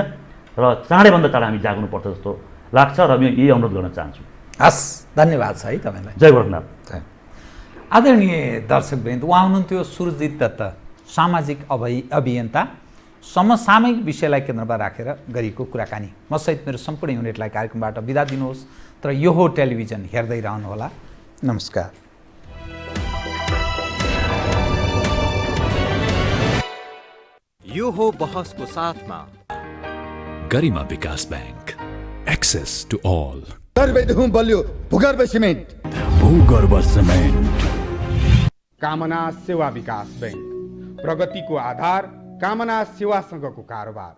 र चाँडैभन्दा चाँडै हामी जाग्नुपर्छ जस्तो लाग्छ। र म यही अनुरोध गर्न चाहन्छु। हस्, धन्यवाद छ है तपाईँलाई। जय गोरखनाथ। आदरणीय दर्शकवृन्द, उहाँ हुनुहुन्थ्यो सुरजित दत्त, सामाजिक अभियन्ता। समसामयिक विषयलाई केन्द्रमा राखेर गरिएको कुराकानी। म सहित मेरो सम्पूर्ण युनिटलाई कार्यक्रमबाट बिदा दिनुहोस्। तर यो हो टेलिभिजन, हेर्दै रहनुहोला। नमस्कार। यो हो बहसको साथमा गरिमा विकास बैंक, एक्सेस टु ऑल। सर्वैदेखि बलियो भूगर्भ सिमेन्ट। भूगर्भ सिमेन्ट। कामना सेवा विकास बैंक, प्रगतिको आधार, कामना सेवासँगको कारोबार।